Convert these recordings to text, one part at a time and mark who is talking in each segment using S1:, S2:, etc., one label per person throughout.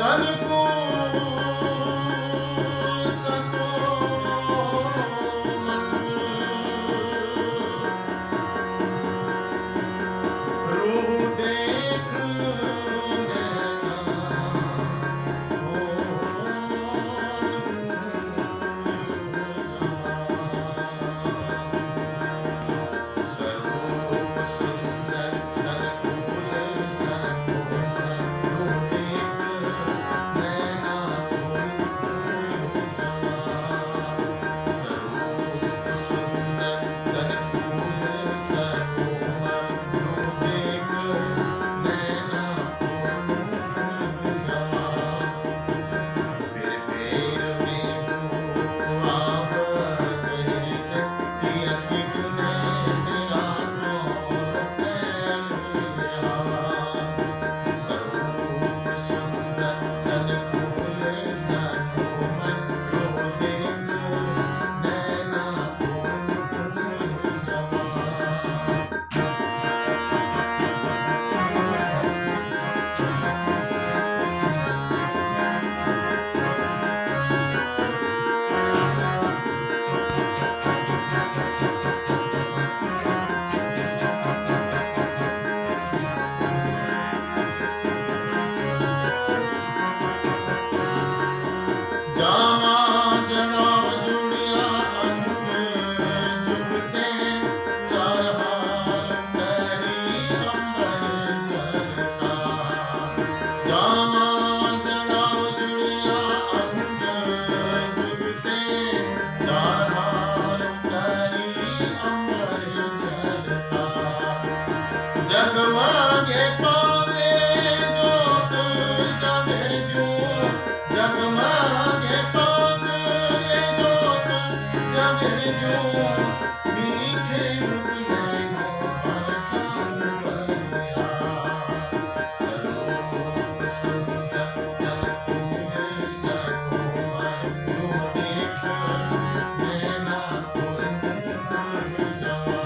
S1: सनकुल सकोमल रूह देख नैना स्वरूप सुंदर सनकुल सकोमल रूह देख नैना स्वरूप सुंदर सनकुल सकोमल रूह देख नैना फिर फेर में आव कहरिन किया किडने तेरा कौन फैल गया स्वरूप सुंदर सनकुल सकोमल रूह देख नैना जवा जामा जनाब जुड़िया अंग जुगते चार हार पैरी अंबर झलका जामा जनाब जुड़िया अंग जुगते चार हार पैरी अंबर झलका जगमगे पावे जोत जमेर जू जगमगे पावे जोत जमेर जू मीठे मुखनैनों पर चाँद बलिया स्वरूप सुंदर सनकुल सकोमल रूह देख नैना जवा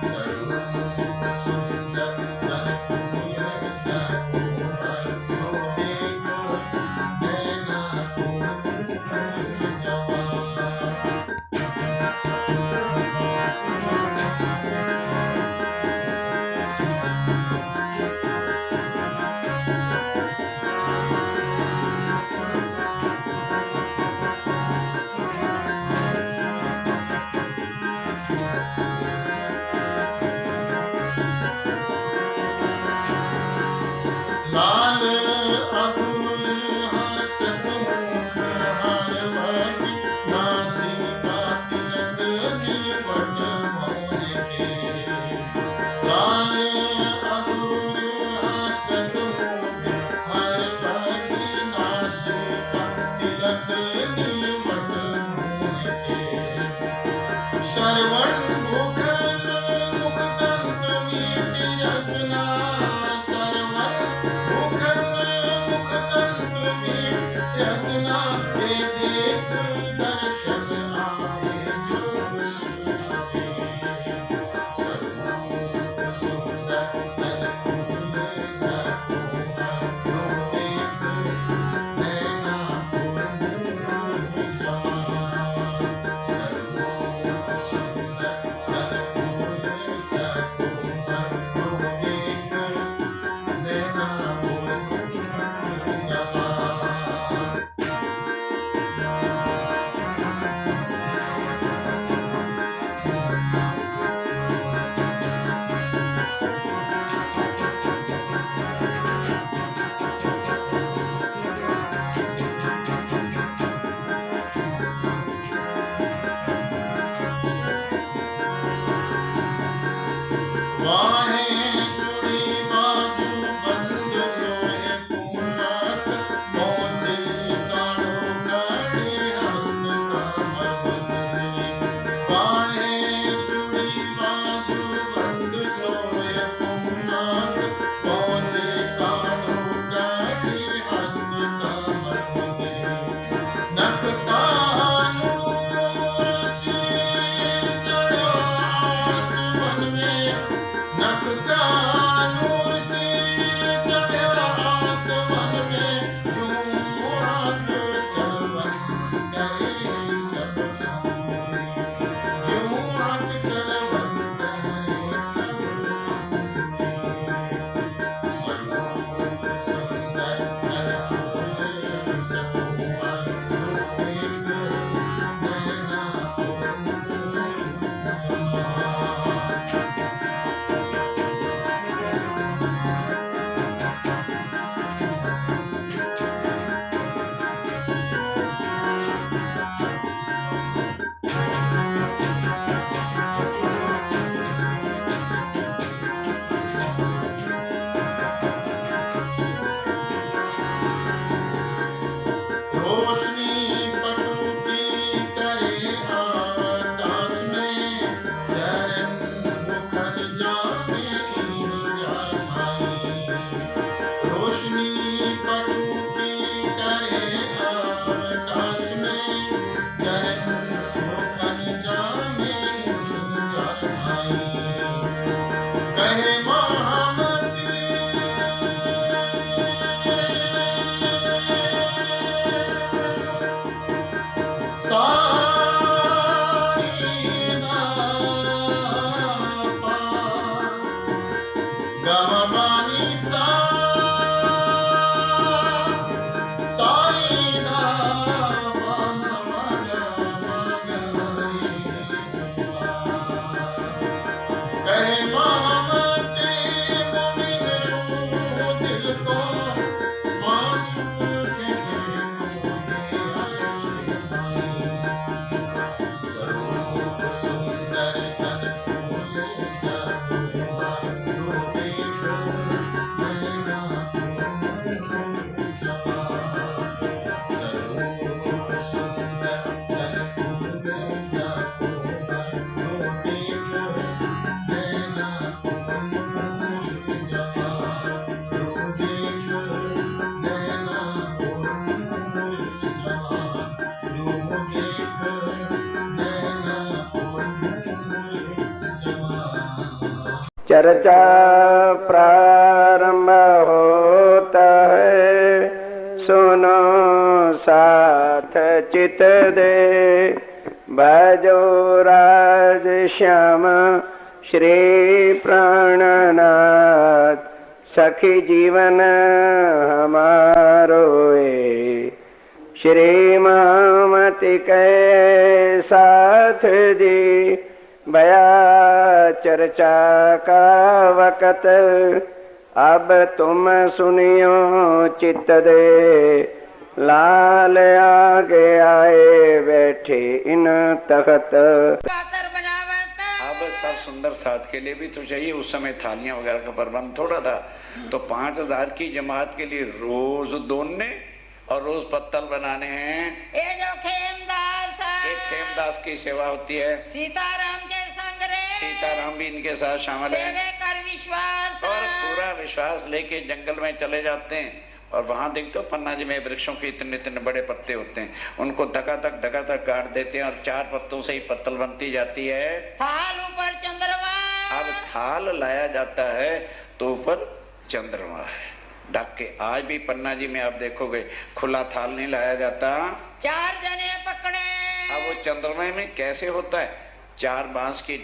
S1: स्वरूप सुंदर सनकुल सकोमल रूह देख नैना जवा लाल अधूर हसत मुख हरवटी नासिका तिलक नीलवट मोहे के लाल अधूर हसत मुख हरवटी नासिका तिलक नीलवट मोहे के श्रवण भूखल मुख दंत मीठी रसना श्रवण भूखल रोशनी पटु की करे अवकाश में चरण मुखन जाने जर भाई कहे महामती
S2: चर्चा प्रारंभ होता है, सुनो साथ चित दे, भजो राज श्याम श्री प्राणनाथ, सखी जीवन हमारो श्री महामती के साथ जी, भया चर्चा का वक़्त, अब तुम सुनियो चित्त दे, लाल आगे आए बैठे इन तख्त।
S3: अब सब सुंदर साथ के लिए भी तो चाहिए, उस समय थालियां वगैरह का प्रबंध थोड़ा था, तो 5000 की जमात के लिए रोज दोनने और रोज पत्तल बनाने हैं।
S4: ये जो खेमदास
S3: एक खेमदास की सेवा होती है,
S4: सीताराम के संग रे,
S3: सीताराम भी इनके साथ शामिल है,
S4: कर विश्वास
S3: और पूरा विश्वास लेके जंगल में चले जाते हैं। और वहां देखते हो पन्ना जी में वृक्षों के इतने इतने बड़े पत्ते होते हैं, उनको धकाधक काट देते हैं और 4 पत्तों से ही पत्तल बनती जाती है।
S4: थाल ऊपर चंद्रमा,
S3: अब थाल लाया जाता है तो ऊपर चंद्रमा है ढक के। आज भी पन्ना जी में आप देखोगे खुला थाल नहीं लाया जाता,
S4: 4 जने पकड़े।
S3: अब वो चंद्रमा में कैसे होता है, 4 बांस की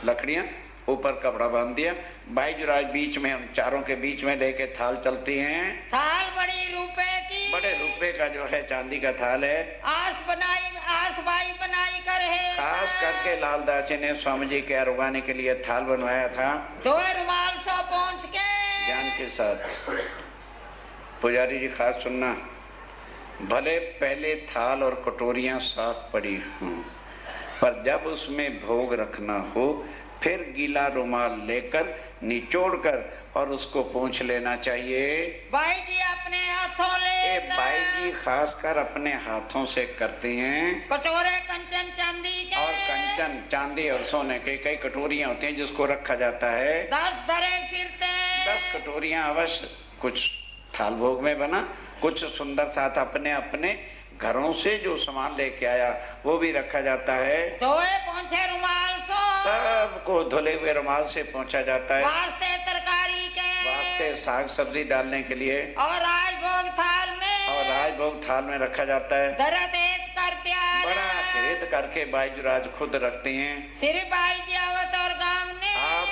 S3: लकड़ियां, ऊपर कपड़ा बांध दिया, बाईजुराज बीच में, उन चारों के बीच में लेके थाल चलती हैं।
S4: थाल बड़ी रुपए की,
S3: बड़े रुपए का जो है चांदी का थाल है,
S4: आस बाई बनाई कर है।
S3: खास करके लालदास जी ने स्वामी जी के अरुगाने के लिए थाल बनवाया था,
S4: 2 रुमाल सो पहुंच के
S3: जान के साथ। पुजारी जी खास सुनना, भले पहले थाल और कटोरियां साफ पड़ी हों, पर जब उसमें भोग रखना हो फिर गीला रुमाल लेकर निचोड़कर और उसको पोंछ लेना चाहिए।
S4: भाई जी अपने हाथों ले,
S3: भाई जी खासकर अपने हाथों से करते हैं।
S4: कटोरे कंचन चांदी के,
S3: और कंचन चांदी और सोने के कई कटोरियां होती हैं जिसको रखा जाता है।
S4: 10 धरे फिरते,
S3: 10 कटोरियां अवश्य, कुछ थाल भोग में बना, कुछ सुंदर साथ अपने अपने घरों से जो सामान लेके आया वो भी रखा जाता है।
S4: धोए पहुंचे रुमाल सो,
S3: सबको धुले हुए रुमाल से पहुंचा जाता है,
S4: वास्ते तरकारी के,
S3: वास्ते साग सब्जी डालने के लिए,
S4: और राजभोग थाल में,
S3: और राजभोग थाल में रखा जाता है।
S4: दरद एक कर प्यार,
S3: बड़ा खेद करके बाईजुराज खुद रखते हैं।
S4: श्री बाई जी आवत और गांव ने,
S3: आप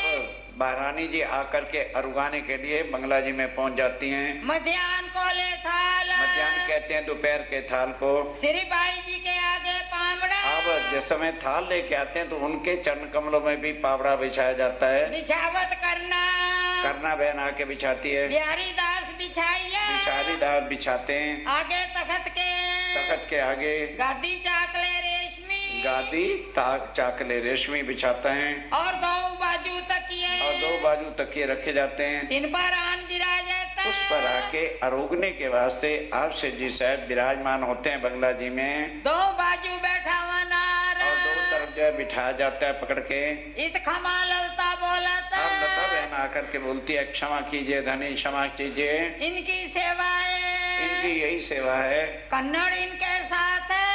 S3: महारानी जी आकर के अरुगाने के लिए बंगला जी में पहुंच जाती हैं।
S4: मध्याह्न को ले थाल,
S3: मध्याह्न कहते हैं दोपहर के थाल को।
S4: श्री बाई जी के आगे पावड़ा,
S3: अब जिस समय थाल लेके आते हैं तो उनके चरण कमलों में भी पावड़ा बिछाया जाता है।
S4: बिछावत करना
S3: बहन आके बिछाती है,
S4: बिहारी दास बिछाइया,
S3: बिचारी दास बिछाते हैं।
S4: आगे तखत
S3: के आगे
S4: गादी चाकले रेशमी,
S3: गादी ताक चाकले रेशमी बिछाता है,
S4: और 2 बाजू तकिए,
S3: और 2 बाजू तकिए रखे जाते हैं।
S4: इन पर आन विराजता,
S3: उस पर आके अरोगने के वास्ते आप से जी साहब विराजमान होते हैं बंगला जी में।
S4: 2 बाजू बैठा हुआ नार,
S3: और 2 तरफ जो है बिठाया जाता है पकड़ के।
S4: इस खमा ललता बोलता,
S3: अब लता बहन आकर के बोलती है क्षमा कीजिए धनी, क्षमा कीजिए,
S4: इनकी सेवा है,
S3: इनकी यही सेवा है।
S4: कन्नड़ इनके साथ है,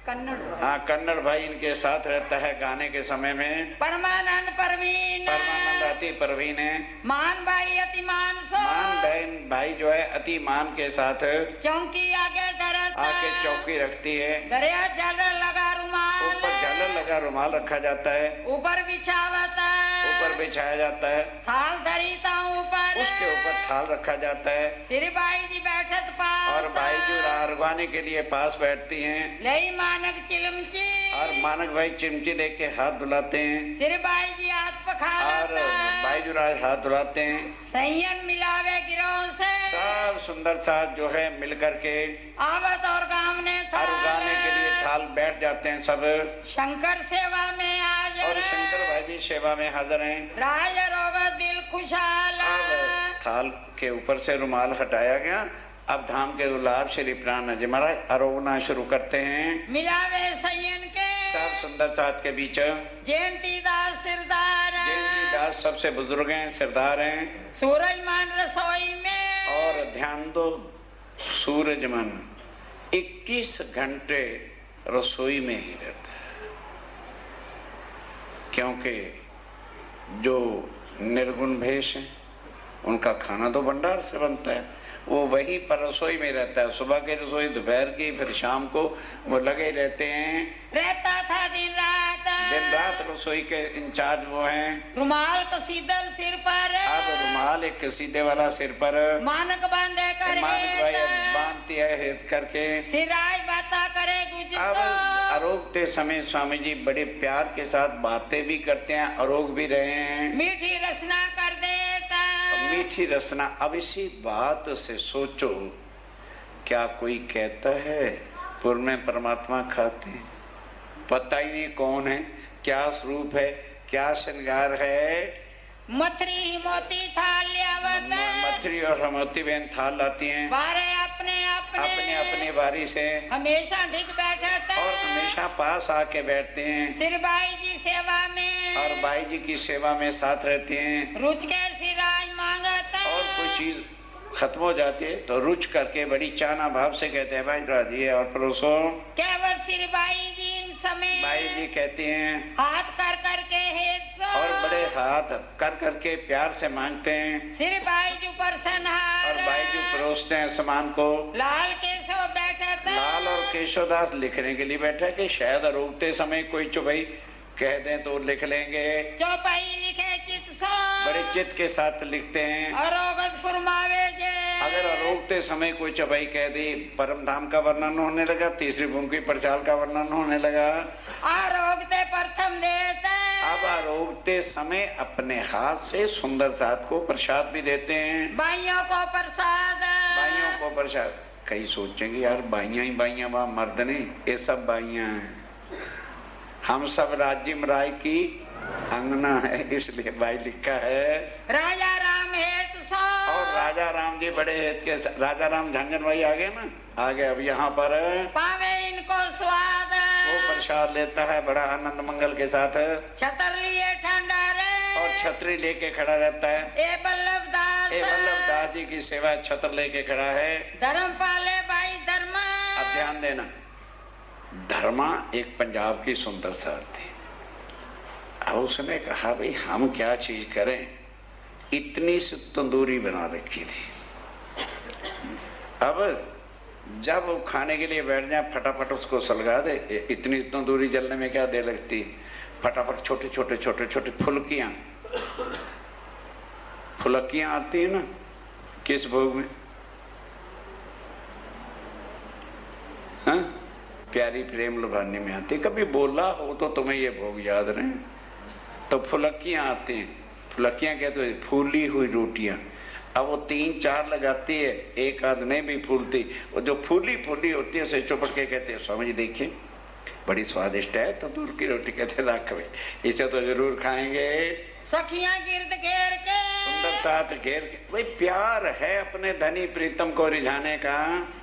S4: कन्नड़
S3: हाँ, कन्नड़ भाई इनके साथ रहता है गाने के समय में।
S4: परमानंद परवीन,
S3: परमानंद अति परवीन है।
S4: मान भाई अति मान सो,
S3: मान बहन भाई जो है अति मान के साथ
S4: चौकी आगे धरत,
S3: आके चौकी रखती है।
S4: दरिया झालर लगा रुमाल,
S3: ऊपर झालर लगा रुमाल रखा जाता है,
S4: ऊपर बिछावत है,
S3: ऊपर बिछाया जाता है,
S4: थाल धरीता ऊपर,
S3: उसके ऊपर थाल रखा जाता है।
S4: फिर भाई जी बैठत पास,
S3: और भाई जो रुकवाने के लिए पास बैठती हैं।
S4: लई मानक चिलमची,
S3: और मानक भाई चिमची लेके हाथ धुलाते हैं।
S4: फिर भाई जी हाथ
S3: और
S4: पखारता,
S3: भाई जो हाथ धुलाते हैं।
S4: संयन मिलावे गिरोह से,
S3: सब सुंदर साथ जो है मिल करके
S4: आवत और गामने
S3: और उगाने के लिए थाल बैठ जाते हैं सब।
S4: शंकर सेवा में हाजिर,
S3: और शंकर भाई भी सेवा में हाजिर हैं।
S4: राज रोग दिल खुशहाल,
S3: अब थाल के ऊपर से रुमाल हटाया गया। अब धाम के गुलाब श्री प्राण जी महाराज अरोगना शुरू करते हैं।
S4: मिलावे संयन के
S3: सब सुंदर साथ के बीच
S4: जयंती दास सिरदार,
S3: जयंती दास सबसे बुजुर्ग हैं, सिरदार हैं।
S4: सूरजमान रसोई में,
S3: और ध्यान दो, सूरजमान 21 घंटे रसोई में ही रहता है, क्योंकि जो निर्गुण भेष है उनका खाना तो भंडार से बनता है, वो वहीं पर रसोई में रहता है। सुबह की रसोई, दोपहर की, फिर शाम को वो लगे रहते हैं।
S4: रहता था दिन
S3: रात रसोई के इंचार्ज वो हैं।
S4: रुमाल कसीदल सिर पर,
S3: अब रुमाल एक सीधे वाला सिर पर,
S4: मानक बांधे कर
S3: मानक भाई बांधती है हेत करके।
S4: सिराय बाता करे
S3: अब
S4: गुजर,
S3: अरोगते समय स्वामी जी बड़े प्यार के साथ बातें भी करते हैं, अरोग भी रहे हैं,
S4: मीठी रचना कर देता,
S3: मीठी रचना। अब इसी बात से सोचो, क्या कोई कहता है पूर्व में परमात्मा खाते हैं? पता ही नहीं कौन है, क्या स्वरूप है, क्या श्रृंगार है।
S4: मथरी मोती थाल लियावत,
S3: मथरी और हमोती बहन थाल लाती हैं
S4: बारे अपने
S3: अपने अपने बारी से,
S4: हमेशा ठीक बैठा था,
S3: और हमेशा पास आके बैठते हैं।
S4: सिर बाई जी सेवा में,
S3: और भाई जी की सेवा में साथ रहते हैं।
S4: रुच के सिराज मांगता,
S3: और कोई चीज खत्म हो जाती है तो रुच करके बड़ी चाना भाव से कहते हैं भाई राजी और परोसो।
S4: केवल सिर बाई जी इन समय
S3: भाई जी कहती हैं
S4: हाथ कर करके हेत सो,
S3: और बड़े हाथ कर करके प्यार से मांगते हैं।
S4: सिर बाई जी पर सनहार,
S3: और भाई जी परोसते हैं सामान को।
S4: लाल केशव बैठा था,
S3: लाल और केशवदास लिखने के लिए बैठा कि शायद रोकते समय कोई चुपई कह दें तो लिख लेंगे।
S4: चौपाई लिखे चित सो,
S3: बड़े चित्त के साथ लिखते हैं।
S4: अरोगत फुरमावे जे,
S3: अगर रोकते समय कोई चौपाई कह दी, परम धाम का वर्णन होने लगा, तीसरी भूमि की प्रचार का वर्णन होने लगा।
S4: आरोगते प्रथम देते,
S3: अब रोकते समय अपने हाथ से सुंदर साथ को प्रसाद भी देते हैं।
S4: बाइयों को प्रसाद,
S3: बाइयों को प्रसाद। कई सोचेंगे यार बाइयां ही बाइयां, वहां मर्द नहीं, ये सब बाइयां हैं। हम सब राज्य राय की अंगना है, इसलिए भाई लिखा है।
S4: राजा राम हेत सो,
S3: और राजा राम जी बड़े हेत के, राजा राम झंझन भाई आ गए ना, आ गए। अब यहाँ पर
S4: पावे इनको स्वाद,
S3: वो प्रसाद लेता है बड़ा आनंद मंगल के साथ।
S4: छतर लिए ठंडा रे,
S3: और छतरी लेके खड़ा रहता है।
S4: ए बल्लभ दास,
S3: ए बल्लभ दास जी की सेवा, छतर लेके खड़ा है।
S4: धर्म पाले भाई धर्म,
S3: अब ध्यान देना, धर्मा एक पंजाब की सुंदर सा थी। अब उसने कहा भाई हम क्या चीज करें, इतनी सी तंदूरी बना रखी थी। अब जब वो खाने के लिए बैठ जाए फटाफट उसको सलगा दे, इतनी तंदूरी जलने में क्या देर लगती। फटाफट छोटे छोटे छोटे छोटे फुलकियां आती है ना किस भोग में, हाँ? प्यारी प्रेम लुभाने में आती। कभी बोला हो तो तुम्हें ये भोग याद रहे। तो फुलकियां आती हैं, फुलकियां कहते हैं फूली हुई रोटियां। अब वो 3-4 लगाती है, एक आध नहीं भी फूलती, वो जो फूली फूली होती है उसे चुपड़ के कहते हैं स्वामी जी देखिए बड़ी स्वादिष्ट है। तो दूर की रोटी कहते रख भाई, इसे तो जरूर खाएंगे।
S4: सखियां गिरद घेर के,
S3: सुंदर साथ घेर के, भाई प्यार है अपने धनी प्रीतम को रिझाने का।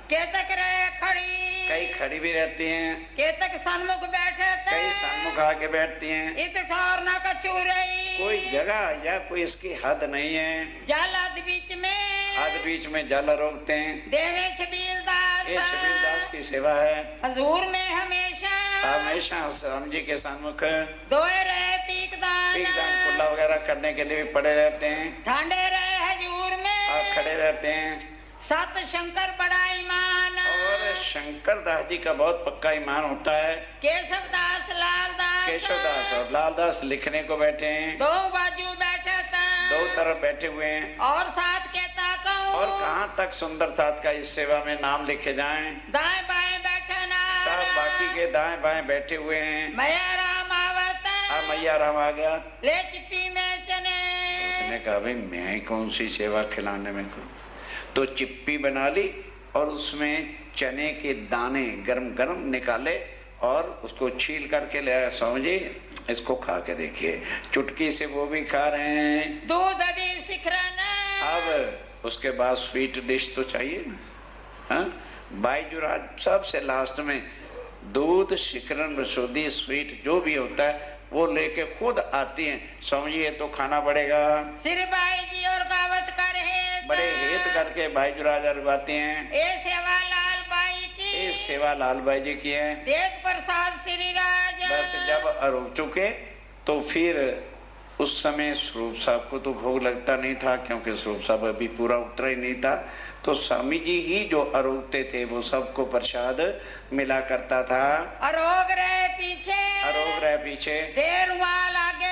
S4: केतक रहे खड़ी,
S3: कई खड़ी भी रहती हैं,
S4: केतक सन्मुख बैठे थे,
S3: कई सन्मुख आके बैठती हैं।
S4: इत ठौर न कचूरई,
S3: कोई जगह या कोई इसकी हद नहीं है।
S4: जल अध बीच में
S3: हद बीच में जल रोकते हैं।
S4: देवे छबील दास
S3: ये छबील दास की सेवा है।
S4: हजूर में हमेशा
S3: हमेशा स्वामी जी के सन्मुख
S4: दोए रहे पीक दान
S3: कुल्ला वगैरह करने के लिए भी पड़े रहते हैं
S4: ठंडे रहे हजूर में
S3: और खड़े रहते हैं।
S4: सत शंकर बड़ा ईमान
S3: और शंकर दास जी का बहुत पक्का ईमान होता है।
S4: केशव दास लाल दास
S3: केशव दास और लाल दास लिखने को बैठे हैं।
S4: दो बाजू बैठे था
S3: दो तरफ बैठे हुए हैं।
S4: और साथ कहता कहूँ
S3: और कहाँ तक सुंदर साथ का इस सेवा में नाम लिखे जाएं।
S4: दाएं बाएं बैठे ना
S3: सब बाकी के दाएं बाएं बैठे हुए हैं।
S4: मैया राम आवता
S3: अब मैया राम आ गया।
S4: ले चिप्पी में चने
S3: उसने कहा भाई मैं कौन सी सेवा खिलाने में करूं। तो चिप्पी बना ली और उसमें चने के दाने गरम गरम निकाले और उसको छील करके ले आया। स्वामी जी इसको खा के देखिए। चुटकी से वो भी खा रहे हैं।
S4: दूध अभी सिखरन
S3: अब उसके बाद स्वीट डिश तो चाहिए ना। हाँ बाईजुराज सबसे लास्ट में दूध शिखरन रसोदी स्वीट जो भी होता है वो लेके खुद आती हैं। स्वामी जी ये तो खाना पड़ेगा।
S4: सिर बाई जी और गावत कर है
S3: बड़े हित करके बाईजुराज अरवाते हैं।
S4: ये सेवा लाल बाई की
S3: ये सेवा लाल बाई जी की है।
S4: देव प्रसाद श्री राज
S3: बस जब अरुक चुके तो फिर उस समय स्वरूप साहब को तो भोग लगता नहीं था क्योंकि स्वरूप साहब अभी पूरा उतरा ही नहीं था। तो स्वामी जी ही जो अरोगते थे वो सबको प्रसाद मिला करता था।
S4: अरोग रहे पीछे
S3: अरोग रहे पीछे
S4: देर रुमाल आगे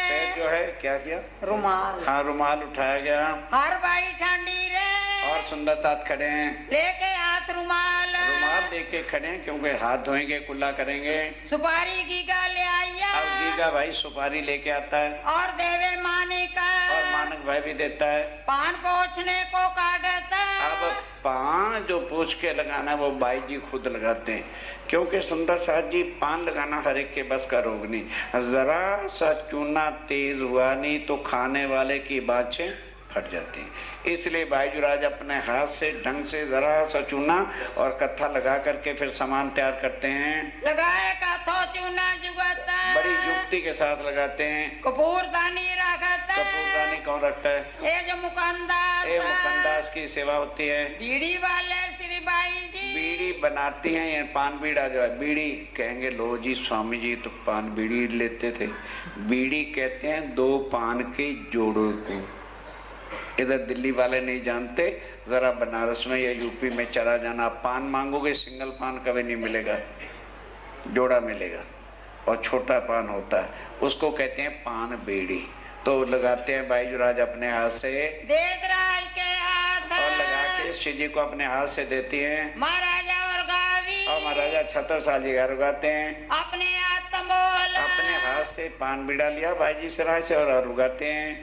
S3: फिर जो है क्या किया
S4: रुमाल
S3: हाँ रुमाल उठाया गया।
S4: हर बाई ठंडी रे
S3: और सुंदर साथ खड़े हैं।
S4: लेके हाथ रुमाल
S3: रुमाल लेके खड़े हैं क्योंकि हाथ धोएंगे कुल्ला करेंगे।
S4: सुपारी गीगा ले आइया
S3: अब गीगा भाई सुपारी लेके आता है
S4: और देवे मानिका
S3: और मानक भाई भी देता है।
S4: पान पोछने को काटता
S3: अब पान जो पूछ के लगाना वो बाई जी खुद लगाते हैं क्योंकि सुंदर साथ जी पान लगाना हर एक के बस का रोग नहीं। जरा सा चूना तेज हुआ नहीं तो खाने वाले की बातें फट जाती हैं। इसलिए बाईजुराज अपने हाथ से ढंग से जरा सा चूना और कत्था लगा करके फिर सामान तैयार करते हैं।
S4: लगाए का थो चूना जुगाता
S3: बड़ी युक्ति के साथ लगाते हैं।
S4: कपूरदानी रखता
S3: कपूरदानी कौन रखता है।
S4: ये जो मुकंदास
S3: ये मुकंदास की सेवा होती है।
S4: बीड़ी वाले श्री बाई जी
S3: बीड़ी बनाती हैं। ये पान बीड़ा जो है बीड़ी कहेंगे लो जी स्वामी जी तो पान बीड़ी लेते थे। बीड़ी कहते हैं दो पान के जोड़ों को। इधर दिल्ली वाले नहीं जानते। जरा बनारस में या यूपी में चला जाना आप पान मांगोगे सिंगल पान कभी नहीं मिलेगा जोड़ा मिलेगा और छोटा पान होता है उसको कहते हैं पान बीड़ी। तो लगाते हैं बाईजुराज अपने हाथ से
S4: देवराज के हाथ
S3: और लगा के श्री जी को अपने हाथ से देती हैं।
S4: महाराजा और गावी
S3: और महाराजा छत्रसाल जी उगाते हैं।
S4: अपने हाथ तंबोल
S3: अपने हाथ से पान बीड़ा लिया भाई जी सराय से और उगाते हैं।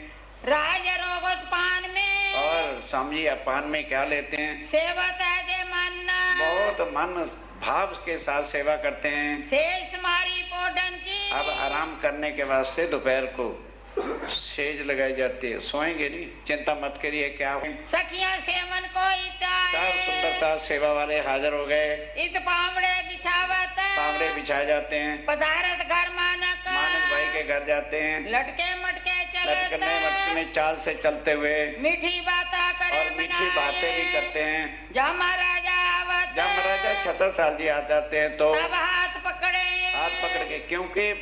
S4: राज रोगत पान में
S3: और स्वामी जी पान में क्या लेते हैं।
S4: सेवत है जे मन
S3: बहुत मन भाव के साथ सेवा करते हैं।
S4: शेष मारी पोडन की
S3: अब आराम करने के वास्ते दोपहर को सेज लगाई जाती है। सोएंगे नहीं चिंता मत करिए क्या हो।
S4: सखिया सेवन को
S3: सब सुंदर साथ सेवा वाले हाजिर हो गए।
S4: इत पावड़े बिछावत
S3: पावड़े बिछाए जाते हैं।
S4: पधारत घर मानक
S3: भाई के घर जाते हैं।
S4: लटके मटके
S3: लटकने मटकने चाल से चलते हुए
S4: मीठी बातें करे
S3: और मीठी बातें भी करते हैं।
S4: जब महाराजा आवत
S3: जब महाराजा छत्रसाल जी आ जाते हैं तो
S4: तब हाथ
S3: पकड़ के क्योंकि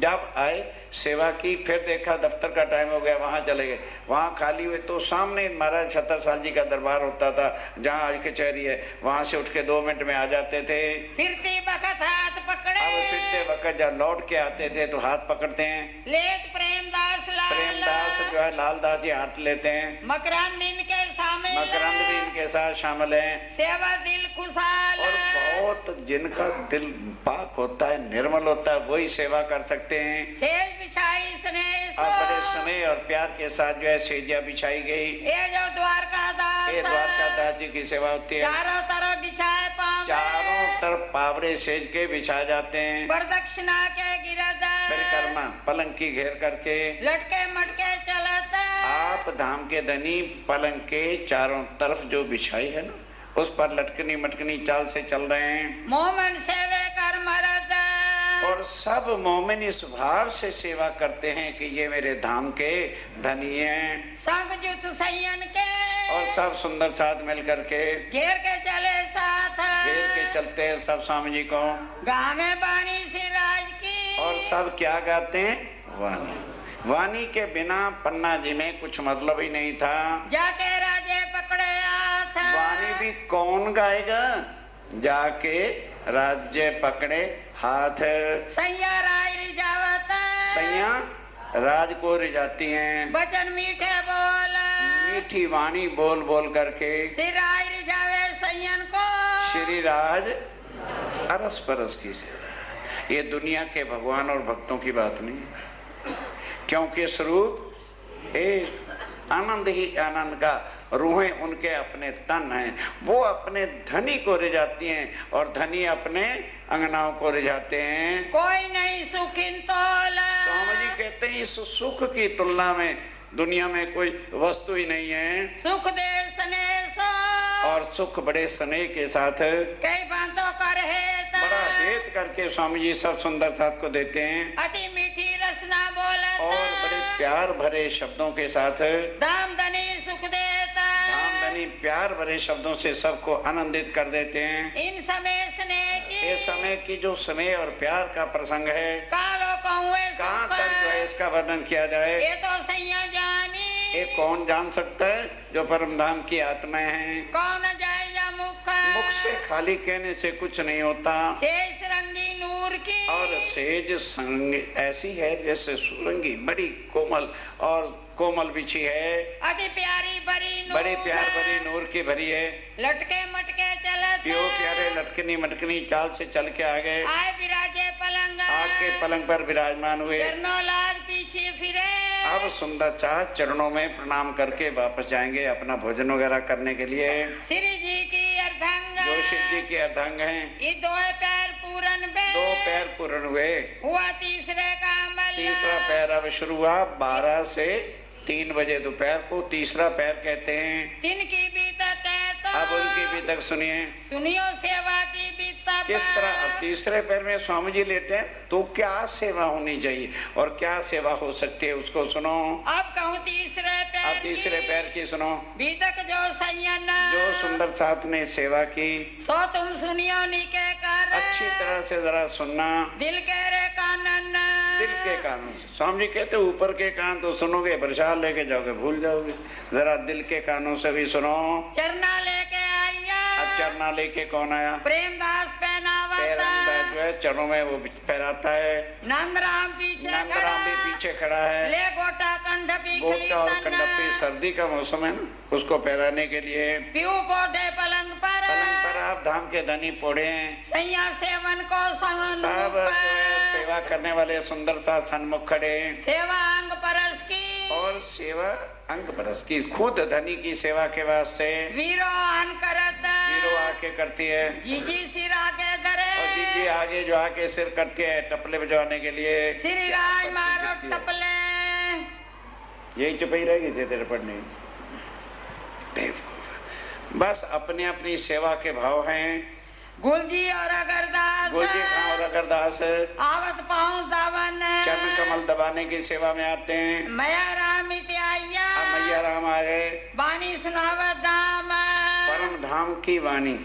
S3: जब आए सेवा की फिर देखा दफ्तर का टाइम हो गया वहां चले गए। वहां खाली हुए तो सामने महाराज छत्रसाल जी का दरबार होता था जहाँ आज कचहरी है। वहां से उठ के 2 मिनट में आ जाते थे।
S4: फिरते वक्त हाथ पकड़े
S3: अब फिरते वक्त जब लौट के आते थे तो हाथ पकड़ते हैं।
S4: लेत प्रेमदास
S3: जो है लालदास जी हाथ लेते हैं।
S4: मकरंद इनके शामिल
S3: मकरंद भी इनके साथ शामिल है।
S4: सेवा दिल खुशहाल
S3: और बहुत जिनका दिल पाक होता है निर्मल होता है वही सेवा कर सकते हैं।
S4: सेज बिछाई स्नेह
S3: और बड़े स्नेह और प्यार के साथ जो है सेजिया बिछाई गई।
S4: ये जो द्वारकादास
S3: ये द्वारकादास जी की सेवा होती है।
S4: चारों तरफ बिछाए पावड़े
S3: चारों तरफ पावड़े सेज के बिछाए जाते हैं।
S4: प्रदक्षिणा के गिरदा
S3: परिक्रमा पलंग की घेर करके
S4: लटके मटके चलता
S3: आप धाम के धनी पलंग के चारों तरफ जो बिछाई है ना उस पर लटकनी मटकनी चाल से चल रहे हैं।
S4: मोमन सेवे कर मरद
S3: और सब मोमिन इस भाव से सेवा करते हैं कि ये मेरे धाम के धनी हैं।
S4: संगजुत सैयन के
S3: और सब सुंदर साथ मिल करके
S4: घेर के चले साथ,
S3: घेर के चलते हैं सब स्वामी जी को।
S4: गावे बानी सिराज की
S3: और सब क्या गाते हैं? वाणी। वाणी के बिना पन्ना जी में कुछ मतलब ही नहीं था।
S4: जाके राजे पकड़े हाथ,
S3: वाणी भी कौन गाएगा? जाके राज्य पकड़े हाथ।
S4: सैया राय रिजावत,
S3: सैया राज को रिझाती हैं।
S4: बचन मीठे बोल,
S3: मीठी वाणी बोल बोल करके
S4: सिराय रिजावे सैयन को।
S3: श्री राज अरस परस की सेवा। ये दुनिया के भगवान और भक्तों की बात नहीं, क्योंकि स्वरूप एक आनंद ही आनंद का, रूहें उनके अपने तन हैं। वो अपने धनी को रिझाती हैं और धनी अपने अंगनाओं को रिझाते हैं।
S4: कोई नहीं सुखिन तोला,
S3: स्वामी जी कहते हैं इस सुख की तुलना में दुनिया में कोई वस्तु ही नहीं है।
S4: सुख दे सनेसो,
S3: और सुख बड़े स्नेह के साथ
S4: कई बातों कर हेत,
S3: बड़ा हेत करके स्वामी जी सब सुंदर साथ को देते हैं।
S4: अति मीठी रसना बोलत,
S3: और बड़े प्यार भरे शब्दों के साथ
S4: दाम धनी सुख देता,
S3: धामधनी प्यार भरे शब्दों से सबको आनंदित कर देते हैं।
S4: इन समय स्नेह की
S3: ये समय की जो स्नेह और प्यार का प्रसंग है,
S4: कालो कहूँ
S3: कहाँ तक जो है इसका वर्णन किया जाए,
S4: ये तो सैया जानी,
S3: ये कौन जान सकता है? जो परम धाम की आत्माएं हैं।
S4: कौन जाएगा मुख,
S3: मुख से खाली कहने से कुछ नहीं होता।
S4: शेष रंगी नूर की,
S3: और सेज संग ऐसी है जैसे सुरंगी, बड़ी कोमल और कोमल बिछी है,
S4: अति प्यारी बड़ी नूर,
S3: बड़ी प्यार भरी नूर की भरी है।
S4: लटके मटके चलत,
S3: प्यो प्यारे लटकनी मटकनी चाल से चल के आ गए,
S4: आए विराजे पलंग,
S3: आके पलंग पर विराजमान हुए।
S4: चरणों लाग पीछे फिरे,
S3: अब सुंदर चाह चरणों में प्रणाम करके वापस जाएंगे अपना भोजन वगैरह करने के लिए।
S4: श्री जी की अर्धंग,
S3: जो शिव जी के अर्धांग हैं,
S4: ये दो पैर पूरन पे,
S3: 2 पैर पूर्ण हुए,
S4: हुआ तीसरे का अमल,
S3: तीसरा पैर अब शुरू हुआ। 12 से 3 बजे दोपहर को तीसरा पैर कहते हैं।
S4: जिनकी बीतक है तो
S3: अब उनकी भी तक सुनिए
S4: सुनियो सेवा की बीतक,
S3: किस तरह। अब तीसरे पैर में स्वामी जी लेते हैं तो क्या सेवा होनी चाहिए और क्या सेवा हो सकती है उसको सुनो।
S4: अब कहूँ तीसरे पैर,
S3: अब तीसरे पैर की सुनो।
S4: बीतक जो संयन,
S3: जो सुंदर साथ ने सेवा की,
S4: सो तुम सुनियो निके कर,
S3: अच्छी तरह से जरा सुनना,
S4: दिल के रे कानन,
S3: दिल के कानों से। स्वामी जी कहते ऊपर के कान तो सुनोगे, प्रसाद लेके जाओगे भूल जाओगे, जरा दिल के कानों से भी सुनो।
S4: चरना लेके आया,
S3: अब चरना लेके कौन आया?
S4: प्रेमदास पहनावता,
S3: जो है चरणों में वो पहनाता है।
S4: नंदराम पीछे
S3: नंदराम भी पीछे खड़ा है।
S4: ले गोटा कंडपी,
S3: गोटा और कंडपी, सर्दी का मौसम है ना, उसको पहनाने के लिए।
S4: पीऊ कोठे पलंग पर,
S3: पलंग पर आप धाम के धनी पोड़े हैं।
S4: सैया सेवन को संग
S3: सब जो है सेवा करने वाले सुंदर सा सन्मुख खड़े,
S4: सेवा अंग परस की,
S3: और सेवा अंग बरस की। खुद धनी की सेवा के वास्ते
S4: वीरो आन करत,
S3: वीरो आके करती है,
S4: जीजी सिर आके करे,
S3: और दीदी आगे जो आके सिर करती है टपले बजवाने के लिए।
S4: श्री राज मारो टपले,
S3: यही चुप ही रहेगी तेरे पढ़ने। बस अपनी अपनी सेवा के भाव हैं।
S4: गुलजी और अगरदास,
S3: गुलजी खां और अगरदास
S4: आवत पाऊं दावन,
S3: चरण कमल दबाने की सेवा में आते हैं।
S4: मैया राम इत्याया,
S3: अब मैया राम आ गए।
S4: बानी सुनावत दाम,
S3: परम धाम की वाणी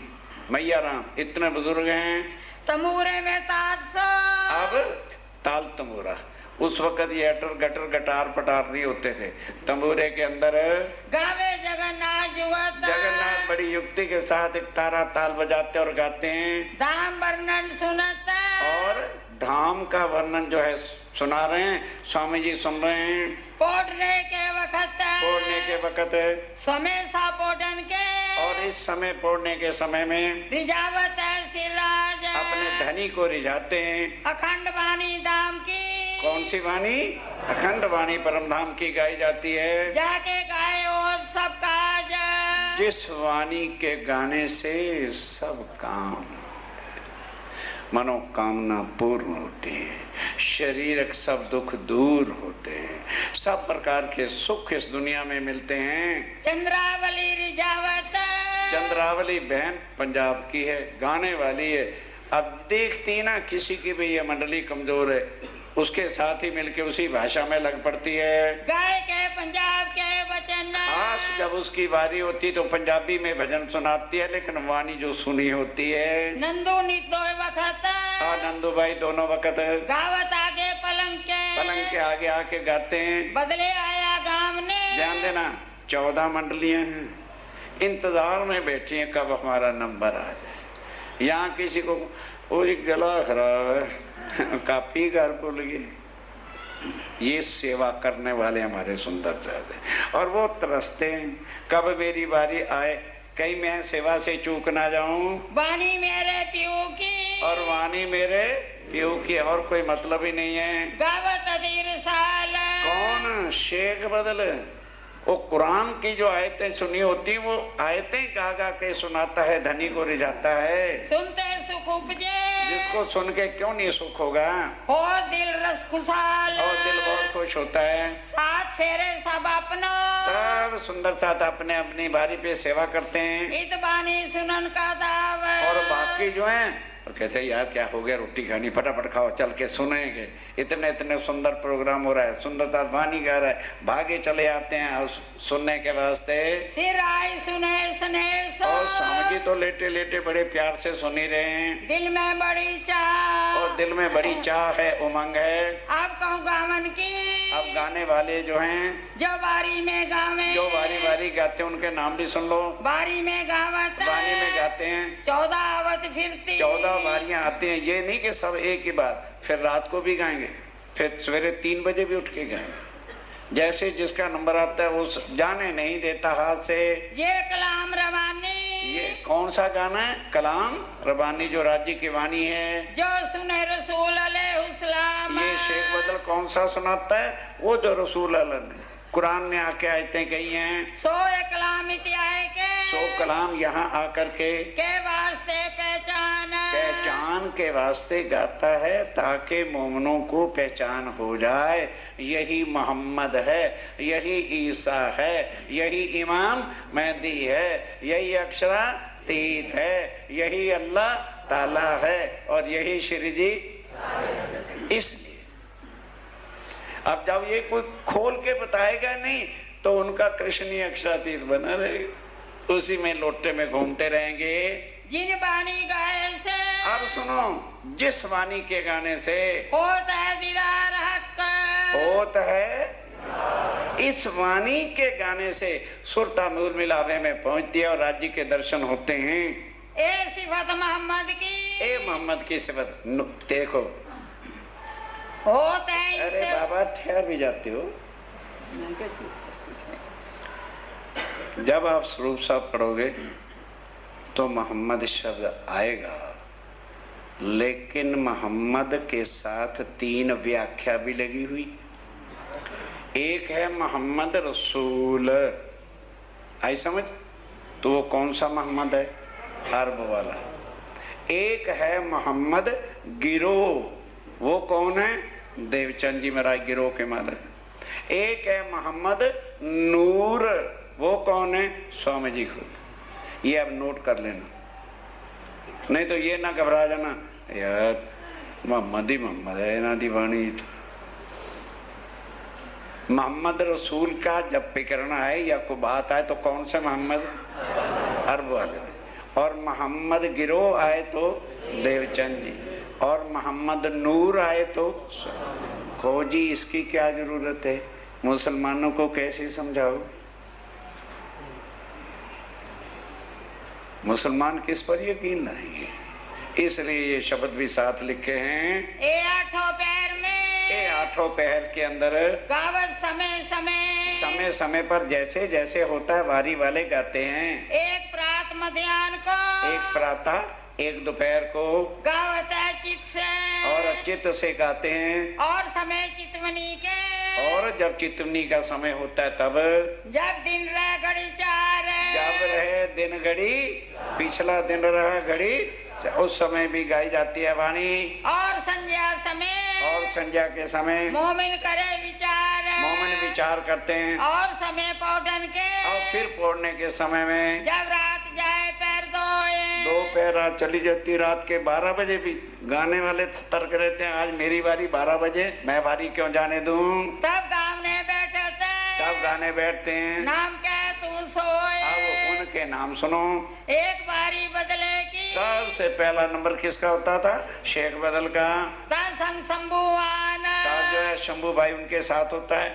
S3: मैया राम इतने बुजुर्ग हैं।
S4: तमूरे में ताजसो,
S3: अब ताल तंबूरा, उस वक्त ये अटर गटर गटार पटार नहीं होते थे। तंबूरे के अंदर
S4: गावे जगन्नाथ जुगत,
S3: जगन्नाथ बड़ी युक्ति के साथ एक तारा ताल बजाते और गाते हैं,
S4: धाम वर्णन सुनता,
S3: और धाम का वर्णन जो है सुना रहे हैं। स्वामी जी सुन रहे हैं।
S4: पोड़ने के वक्त,
S3: पोड़ने के वक्त,
S4: समय सा पोटन के,
S3: और इस समय पोड़ने के समय में
S4: रिजावत है सिराज,
S3: अपने धनी को रिझाते हैं।
S4: अखंड वाणी धाम की,
S3: कौन सी वाणी? अखंड वाणी परम धाम की गाई जाती है।
S4: जाके गाए और सब काज,
S3: जिस वाणी के गाने से सब काम मनोकामना पूर्ण होती है, शरीरक सब दुख दूर होते हैं, सब प्रकार के सुख इस दुनिया में मिलते हैं।
S4: चंद्रावली रिजावत,
S3: चंद्रावली बहन पंजाब की है, गाने वाली है, अब देखती ना किसी की भी ये मंडली कमजोर है, उसके साथ ही मिलके उसी भाषा में लग पड़ती है।
S4: गाय के पंजाब के वचन,
S3: हाँ, जब उसकी बारी होती तो पंजाबी में भजन सुनाती है, लेकिन वाणी जो सुनी होती है
S4: नंदू नित दो वक्त,
S3: हाँ नंदू भाई दोनों वक्त
S4: गावत आगे पलंग
S3: के आगे आके गाते हैं।
S4: बदले आया गांव ने।
S3: ध्यान देना, 14 मंडलियां हैं, इंतजार में बैठी हैं कब हमारा नंबर आ जाए। यहाँ किसी को वो गला खराब है, कापी घर भूल गए, ये सेवा करने वाले हमारे सुंदर चाहते, और वो तरसते हैं कब मेरी बारी आए, कहीं मैं सेवा से चूक ना जाऊं।
S4: वाणी मेरे प्यू की,
S3: और वाणी मेरे प्यू की, और कोई मतलब ही नहीं है।
S4: गावत अधीर साल,
S3: कौन शेख बदल, वो कुरान की जो आयतें सुनी होती, वो आयतें गा गा के सुनाता है, धनी को रिझाता है।
S4: सुनते सुख उपजे,
S3: जिसको सुन के क्यों नहीं सुख होगा,
S4: हो दिल रस खुशहाल,
S3: और दिल बहुत खुश होता है।
S4: साथ फेरे सब अपना,
S3: सब सुंदर साथ अपने अपनी बारी पे सेवा करते हैं।
S4: इत बानी सुनन का दाव,
S3: और बाकी जो हैं और कहते हैं यार क्या हो गया, रोटी खानी, फटाफट खाओ, चल के सुनेंगे। इतने इतने सुंदर प्रोग्राम हो रहा है, सुंदरता वाणी गा रहा है, भागे चले आते हैं सुनने के वास्ते।
S4: सिर आए सुने सने
S3: और स्वामी जी तो लेटे लेटे बड़े प्यार से सुन ही रहे हैं।
S4: दिल में बड़ी चाह,
S3: और दिल में बड़ी चाह है, उमंग है।
S4: अब कहूँ गावन की,
S3: अब गाने वाले जो हैं,
S4: जो बारी में गावे,
S3: जो बारी बारी गाते हैं, उनके नाम भी सुन लो।
S4: बारी में गावत,
S3: बारी में गाते हैं
S4: 14 आवत फिरती,
S3: 14 बारियां आती हैं। ये नहीं कि सब एक ही बार, फिर रात को भी गाएंगे, फिर सवेरे 3 बजे भी उठ के गाएंगे। जैसे जिसका नंबर आता है वो जाने नहीं देता हाथ से।
S4: ये कलाम रवानी,
S3: ये कौन सा गाना है? कलाम रबानी, जो राज्य की वाणी है,
S4: जो सुने रसूल अलैहिस्सलाम।
S3: ये शेख बदल कौन सा सुनाता है? वो जो रसूल अल्लाह ने कुरान में आके आयतें कही हैं।
S4: सो कलाम इतिहास के,
S3: सो कलाम यहाँ आकर के
S4: वास्ते
S3: पहचान के वास्ते गाता है, ताकि मोमनों को पहचान हो जाए। यही मोहम्मद है, यही ईसा है, यही इमाम मेहदी है, यही अक्षरातीत है, यही अल्लाह ताला है, और यही श्री जी। इसलिए अब जब ये कोई खोल के बताएगा नहीं तो उनका कृष्ण ही अक्षरातीत बना रहेगा, उसी में लोटे में घूमते रहेंगे।
S4: जिन वाणी गाए से,
S3: अब सुनो, जिस वाणी के गाने से
S4: होता है दीदार हक,
S3: होता है, इस वाणी के गाने से सुरता मूल मिलावे में पहुंचती है और राज्य के दर्शन होते हैं।
S4: ए सिफत मोहम्मद की,
S3: ए मोहम्मद की सिफत देखो।
S4: होता है
S3: अरे
S4: इससे,
S3: बाबा ठहर भी जाते हो। जब आप स्वरूप साहब पढ़ोगे तो मोहम्मद शब्द आएगा, लेकिन मोहम्मद के साथ 3 व्याख्या भी लगी हुई। एक है मोहम्मद रसूल, आई समझ? तो वो कौन सा मोहम्मद है? अरब वाला। एक है मोहम्मद गिरोह, वो कौन है? देवचंद जी महाराज गिरोह के मालिक। एक है मोहम्मद नूर, वो कौन है? स्वामी जी खुद। ये अब नोट कर लेना, नहीं तो ये ना घबरा जाना यार, मोहम्मद ही मोहम्मद है ना दीवानी। मोहम्मद रसूल का जब फिक्रना है या कोई बात आए तो कौन से मोहम्मद? अरब वाले। और मोहम्मद गिरोह आए तो देवचंद जी, और मोहम्मद नूर आए तो खोजी। इसकी क्या जरूरत है? मुसलमानों को कैसे समझाओ? मुसलमान किस पर यकीन लाएंगे? इसलिए ये शब्द भी साथ लिखे हैं।
S4: ए आठों पैर में,
S3: ये 8 पहर के अंदर
S4: गावत समय
S3: समय समय पर जैसे जैसे होता है वारी वाले गाते हैं।
S4: एक प्रात मध्याह्न को,
S3: एक प्रातः, एक दोपहर को,
S4: गावत है चित से,
S3: और चित्त से गाते हैं।
S4: और समय चितवनी के,
S3: और जब चितवनी का समय होता है तब,
S4: जब दिन रह घड़ी 4,
S3: जब रहे दिन घड़ी, पिछला दिन रहा घड़ी, उस समय भी गाई जाती है वाणी।
S4: और संध्या समय,
S3: और संध्या के समय
S4: मोमिन करे विचार,
S3: मोमिन विचार करते हैं।
S4: और समय पौधन के,
S3: और फिर पौड़ने के समय में,
S4: जब रात जाए पैर धोए,
S3: दोपहर कह रात चली जाती, रात के 12 बजे भी गाने वाले तर्क रहते हैं, आज मेरी बारी 12 बजे, मैं बारी क्यों जाने दूं।
S4: तब गाने बैठे थे,
S3: तब गाने बैठते हैं,
S4: नाम क्या तू सोए,
S3: अब उनके नाम सुनो।
S4: एक बारी बदले की,
S3: सबसे पहला नंबर किसका होता था, शेख बदल का।
S4: संग शंभुआन,
S3: साथ जो है शंभू भाई उनके साथ होता है,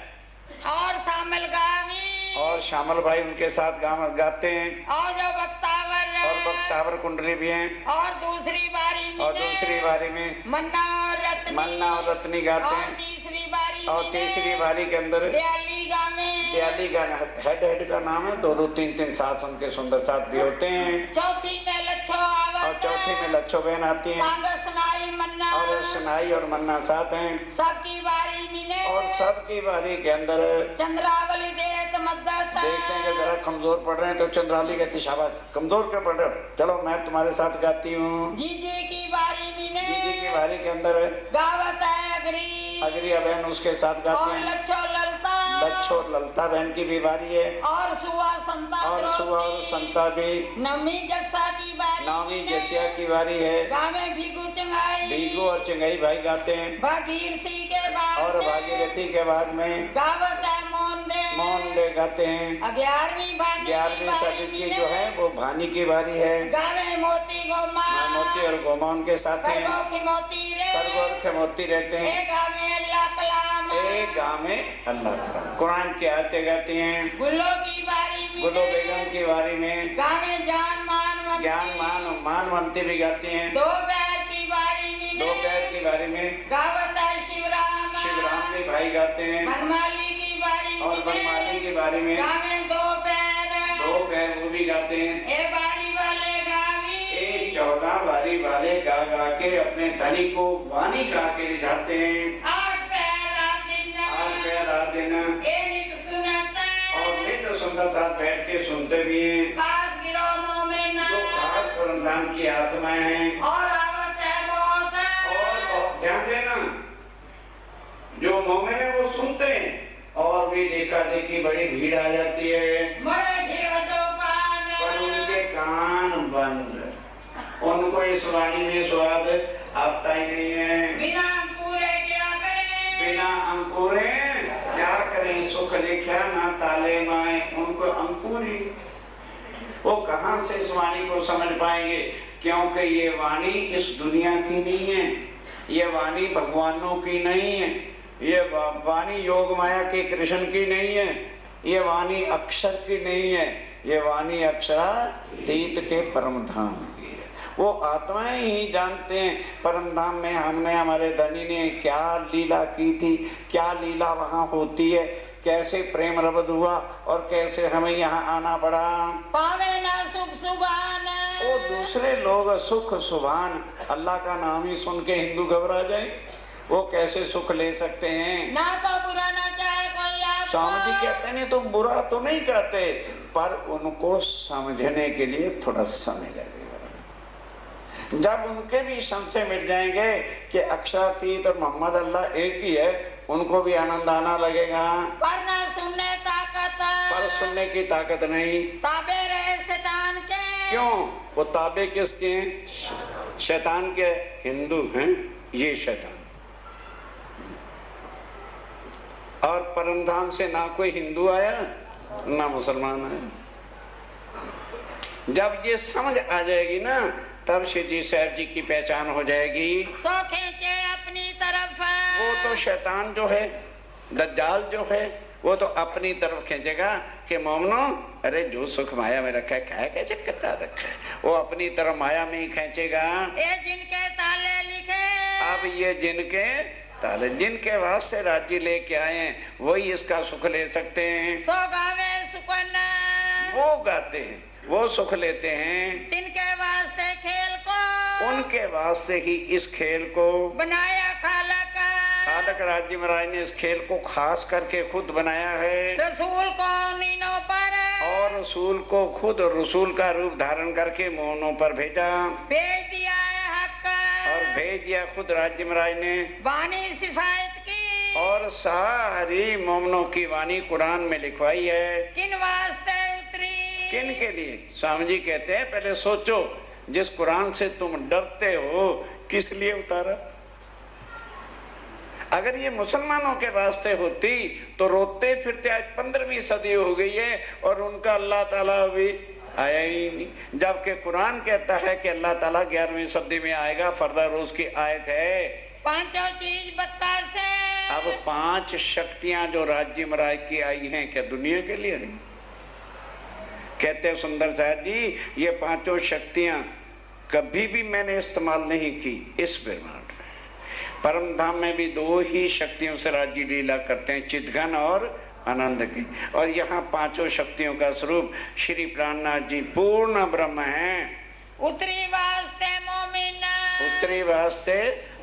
S4: और शामिल गामी,
S3: और शामल भाई उनके साथ गाते हैं,
S4: और जो बख्तावर,
S3: और बख्तावर कुंडली भी हैं,
S4: और दूसरी बारी में,
S3: और दूसरी बारी में
S4: मन्ना और रत्नी,
S3: मन्ना और रत्नी गाते
S4: और
S3: हैं,
S4: तीसरी बारी
S3: और
S4: में
S3: तीसरी बारी के अंदर
S4: दयाली गामे,
S3: दयाली का हेड का नाम है, 2 3 3 साथ उनके सुंदर साथ भी होते हैं,
S4: चौथी में लच्छो
S3: और
S4: आवत,
S3: चौथी में लच्छो बहन आती है,
S4: सांग सनाई मन्ना,
S3: और सनाई और मन्ना साथ हैं,
S4: सबकी बारी मिने,
S3: और सबकी बारी के अंदर
S4: चंद्रावली देत मद्दत,
S3: देखते हैं कि जरा कमजोर पड़ रहे हैं तो चंद्रावली कहती शाबाश, कमजोर क्यों पड़ रहे हो, चलो मैं तुम्हारे साथ गाती हूँ।
S4: जीजी की बारी मिने,
S3: जीजी की बारी के अंदर
S4: गावत है अगरी,
S3: अगरिया बहन उसके साथ गाती
S4: और
S3: हैं,
S4: लच्छो ललता,
S3: लच्छो ललता बहन की भी बारी है,
S4: और सुआ संता,
S3: और सुबह और संता भी,
S4: नमी जस्सा की बारी
S3: नामी
S4: मिने,
S3: जसिया की बारी है,
S4: गावे भीगू चंगाई,
S3: भीगू और चिंगाई भाई गाते हैं,
S4: भागीरथी के बाद
S3: और भागीरथी के बाद में
S4: गावत है
S3: मौन ले गाते हैं।
S4: 11वीं भानी
S3: 11वीं सदी की जो है वो भानी की बारी है,
S4: गावे मोती गोमा,
S3: मोती और गोमा उनके साथ हैं,
S4: करगो की मोती रे,
S3: सर्व और खेमोती रहते हैं,
S4: एक गावे अल्लाह कलाम,
S3: एक गाँव में अल्लाह का कुरान की आयतें गाती हैं,
S4: गुल्लो की बारी में,
S3: गुलो बेगम की बारी में
S4: गावे जान मान
S3: ज्ञान मानवंती भी गाती हैं,
S4: दो पैर की बारी में,
S3: 2 पैर की बारी में
S4: गावत है शिवराम,
S3: शिवराम भी भाई गाते हैं,
S4: बनमाली की बारी
S3: और बनमाली की बारी में
S4: गावे 2 पैर
S3: वो भी गाते हैं,
S4: ए बारी वाले गावी,
S3: एक 14 बारी वाले गा गा के अपने धनी को वाणी गा के रिझाते हैं,
S4: 8 पैर रात दिन,
S3: 8 पैर रात दिन,
S4: ए नित सुनता,
S3: और नित्य सुंदर साथ बैठ के सुनते भी हैं,
S4: खास गिरोनों में ना,
S3: जो खास परमधाम की आत्माएं हैं,
S4: और आवत है बहुत,
S3: और ध्यान देना जो मोमिन है वो सुनते हैं, और भी देखा देखी बड़ी भीड़ आ जाती है,
S4: बड़े घिरो दो कान,
S3: पर उनके कान बंद, उनको इस वाणी में स्वाद आता ही नहीं है,
S4: बिना पूरे क्या करें,
S3: बिना अंकुरे क्या करें, सुख लिखा ना ताले माए, उनको अंकुरी वो कहाँ से इस वाणी को समझ पाएंगे, क्योंकि ये वाणी इस दुनिया की नहीं है, ये वाणी भगवानों की नहीं है, ये वाणी योग माया के कृष्ण की नहीं है, ये वाणी अक्षर की नहीं है, ये वाणी अक्षरातीत के परम धाम की है, वो आत्माएं ही जानते हैं परम धाम में हमने हमारे धनी ने क्या लीला की थी, क्या लीला वहाँ होती है, कैसे प्रेम रबद हुआ और कैसे हमें यहाँ आना पड़ा।
S4: पावे ना सुख सुभान,
S3: वो दूसरे लोग सुख सुभान अल्लाह का नाम ही सुन के हिंदू घबरा जाए, वो कैसे सुख ले सकते हैं।
S4: ना तो बुरा ना चाहे कोई आपको,
S3: स्वामी जी कहते हैं तो बुरा तो नहीं चाहते, पर उनको समझने के लिए थोड़ा समय लगेगा। जब उनके भी संशय मिट जाएंगे कि अक्षरातीत और मोहम्मद अल्लाह एक ही है, उनको भी आनंद आना लगेगा।
S4: पर ना सुनने ताकत,
S3: पर सुनने की ताकत नहीं।
S4: ताबे रहे शैतान के,
S3: क्यों? वो ताबे किसके हैं? शैतान के। हिंदू हैं ये शैतान, और परमधाम से ना कोई हिंदू आया ना मुसलमान आया। जब ये समझ आ जाएगी ना, तब श्री साहब जी की पहचान हो जाएगी।
S4: तो खींचे अपनी तरफ,
S3: वो तो शैतान जो है, दज्जाल जो है, वो तो अपनी तरफ खींचेगा कि मोमनो, अरे जो सुख माया में रखा है क्या कैसे करता रखा है, वो अपनी तरफ माया में ही खींचेगा।
S4: ये जिनके ताले लिखे,
S3: अब ये जिनके ताले, जिनके वास्ते राज्य लेके आए हैं, वही इसका सुख ले सकते हैं।
S4: सो गावे सुकन,
S3: वो गाते हैं, वो सुख लेते हैं।
S4: जिनके वास्ते खेल को,
S3: उनके वास्ते ही इस खेल को
S4: बनाया खालक,
S3: खालक राज्य महाराज ने इस खेल को खास करके खुद बनाया है।
S4: रसूल को नीनों पर,
S3: और रसूल को खुद रसूल का रूप धारण करके मोहनों पर भेजा,
S4: भेज दिया है हक,
S3: और भेज दिया खुद राज्य महाराज ने।
S4: वाणी सिफायत की,
S3: और सारी मोमनों की वाणी कुरान में लिखवाई है।
S4: किन वास्ते उतरी,
S3: किन के लिए? स्वामी जी कहते हैं पहले सोचो, जिस कुरान से तुम डरते हो किस लिए उतारा? अगर ये मुसलमानों के वास्ते होती तो रोते फिरते, आज 15वीं सदी हो गई है और उनका अल्लाह ताला भी आया ही नहीं। जबकि कुरान कहता है कि अल्लाह ताला 11वीं सदी में आएगा। फर्दा रोज की आयत है,
S4: पांचों चीज बतासे।
S3: अब 5 शक्तियां जो राज्य महाराज की आई हैं, क्या दुनिया के लिए नहीं? कहते सुंदर साहब जी, ये 5 शक्तियां कभी भी मैंने इस्तेमाल नहीं की इस ब्रह्मांड में। परम धाम में भी 2 ही शक्तियों से राज्य लीला करते हैं, चितघन और आनंद की। और यहाँ 5 शक्तियों का स्वरूप श्री प्राणनाथ जी पूर्ण ब्रह्म हैं।
S4: उत्तरी वास्ते मोमिन,
S3: उत्तरी वास्ते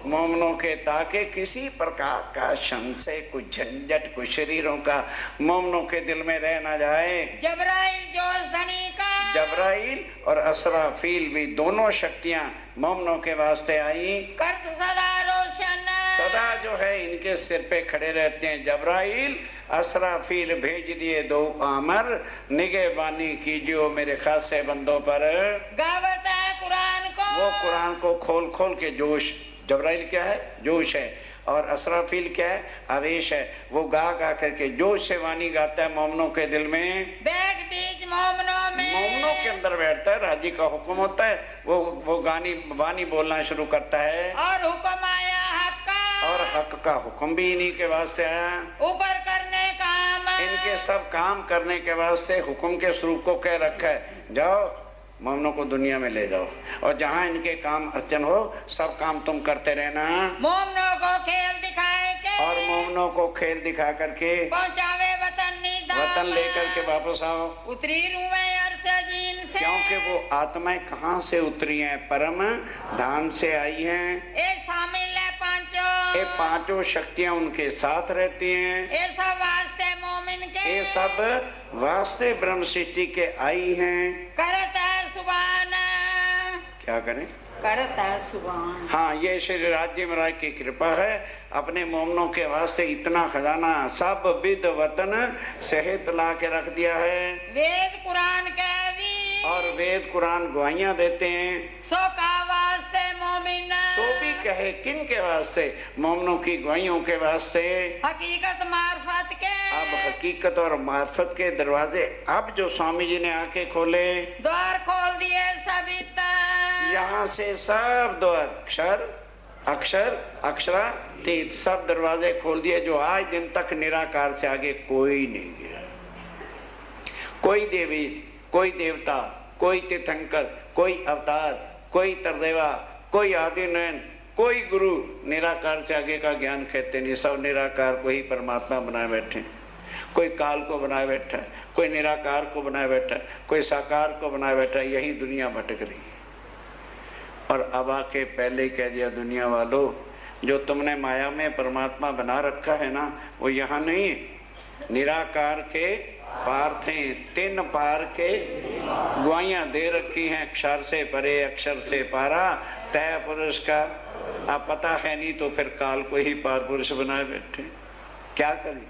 S3: मोमनों के, ताकि किसी प्रकार का संशय, कुछ झंझट, कुछ शरीरों का मोमनों के दिल में रह ना जाए।
S4: जबराइल जो सनी का,
S3: जबराइल और असराफील भी दोनों शक्तियां मोमनों के वास्ते आई।
S4: कर्त सदा रोशन,
S3: सदा जो है इनके सिर पे खड़े रहते हैं। जबराइल असराफील भेज दिए 2 आमर, निगहबानी कीजिए मेरे खासे बंदों पर।
S4: गावत है कुरान को,
S3: वो कुरान को खोल खोल के जोश। जबराइल क्या है? जोश है। और असराफील क्या है? आवेश है। वो गा गा करके जोश से वाणी गाता है मोमनों के दिल में।
S4: बैठ बीच मोमनों में,
S3: मोमनों के अंदर बैठता है, राजी का हुक्म होता है, वो गानी वाणी बोलना शुरू करता है।
S4: और हुक्म आया हक का,
S3: और हक का हुक्म भी इन्हीं के वास्ते आया।
S4: ऊपर करने काम,
S3: इनके सब काम करने के वास्ते हुक्म के स्वरूप को कह रखा है, जाओ मोमनों को दुनिया में ले जाओ और जहाँ इनके काम अर्चन हो सब काम तुम करते रहना।
S4: मोमनों को खेल दिखाए के,
S3: और मोमनों को खेल दिखा करके
S4: पहुँचावे वतन निधाम,
S3: वतन लेकर के वापस आओ।
S4: उतरी रूए अर्श जीन से,
S3: क्योंकि वो आत्माएं कहाँ से उतरी हैं? परम धाम से आई हैं।
S4: ये शामिल है 5,
S3: ये 5 शक्तियां उनके साथ रहती हैं।
S4: ये सब वास्ते मोमिन के,
S3: ये सब वास्ते ब्रह्म सृष्टि के आई हैं।
S4: करता सुबान,
S3: क्या करें?
S4: करता सुबान।
S3: हाँ, ये श्री राज्य महाराज की कृपा है। अपने मोमनों के वास्ते इतना खजाना सब विद वतन सहित ला के रख दिया है।
S4: वेद कुरान के भी,
S3: और वेद कुरान गवाहियां देते हैं।
S4: सो का वास्ते मोमिन,
S3: तो भी कहे किन के वास्ते? मोमनों की गवाहियों के वास्ते।
S4: हकीकत मार्फत के,
S3: अब हकीकत और मार्फत के दरवाजे अब जो स्वामी जी ने आके खोले,
S4: द्वार खोल दिए सभी तक।
S3: यहाँ से सब द्वार, अक्षर अक्षर अक्षरातीत सब दरवाजे खोल दिए, जो आज दिन तक निराकार से आगे कोई नहीं गया। कोई देवी, कोई देवता, कोई तीर्थंकर, कोई अवतार, कोई तरदेवा, कोई आदिनयन, कोई गुरु निराकार से आगे का ज्ञान कहते नहीं। सब निराकार को ही परमात्मा बनाए बैठे। कोई काल को बनाए बैठा है, कोई निराकार को बनाए बैठा है, कोई साकार को बनाए बैठा है। यही दुनिया भटक रही है। और अब आके पहले कह दिया, दुनिया वालों, जो तुमने माया में परमात्मा बना रखा है ना, वो यहाँ नहीं है। निराकार के पार थे, 3 पार के गवाहियां दे रखी हैं। अक्षर से परे, अक्षर से पारा, तय पुरुष का अब पता है नहीं तो फिर काल को ही पार पुरुष बनाए बैठे। क्या करें,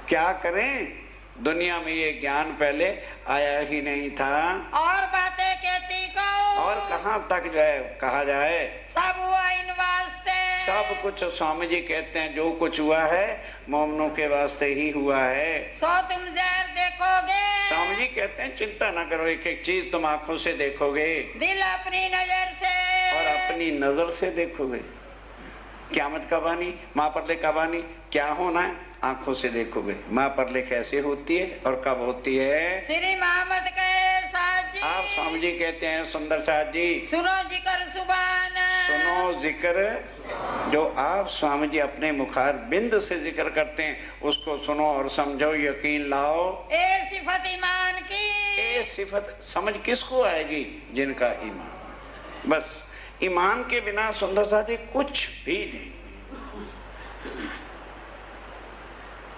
S3: क्या करें? दुनिया में ये ज्ञान पहले आया ही नहीं था।
S4: और बातें कहती को,
S3: और कहाँ तक जो है कहा जाए,
S4: सब हुआ इन वास्ते।
S3: सब कुछ स्वामी जी कहते हैं जो कुछ हुआ है मोमनों के वास्ते ही हुआ है।
S4: सो तुम जहर देखोगे,
S3: स्वामी जी कहते हैं चिंता ना करो, एक एक चीज तुम आंखों से देखोगे
S4: दिल अपनी नजर से,
S3: और अपनी नजर से देखोगे। क़यामत कब आनी, माँ परले कब आनी, क्या होना है, आंखों से देखोगे। माँ परले कैसे होती है और कब होती है।
S4: श्री मोहम्मद कहे साथ जी,
S3: आप स्वामी जी कहते हैं सुंदर साथ जी,
S4: सुनो जिक्र सुबान,
S3: सुनो जिक्र, जो आप स्वामी जी अपने मुखार बिंद से जिक्र करते हैं उसको सुनो और समझो, यकीन लाओ।
S4: ए सिफत ईमान की,
S3: ए सिफत समझ किसको आएगी? जिनका ईमान। बस ईमान के बिना सुंदर साथी कुछ भी नहीं।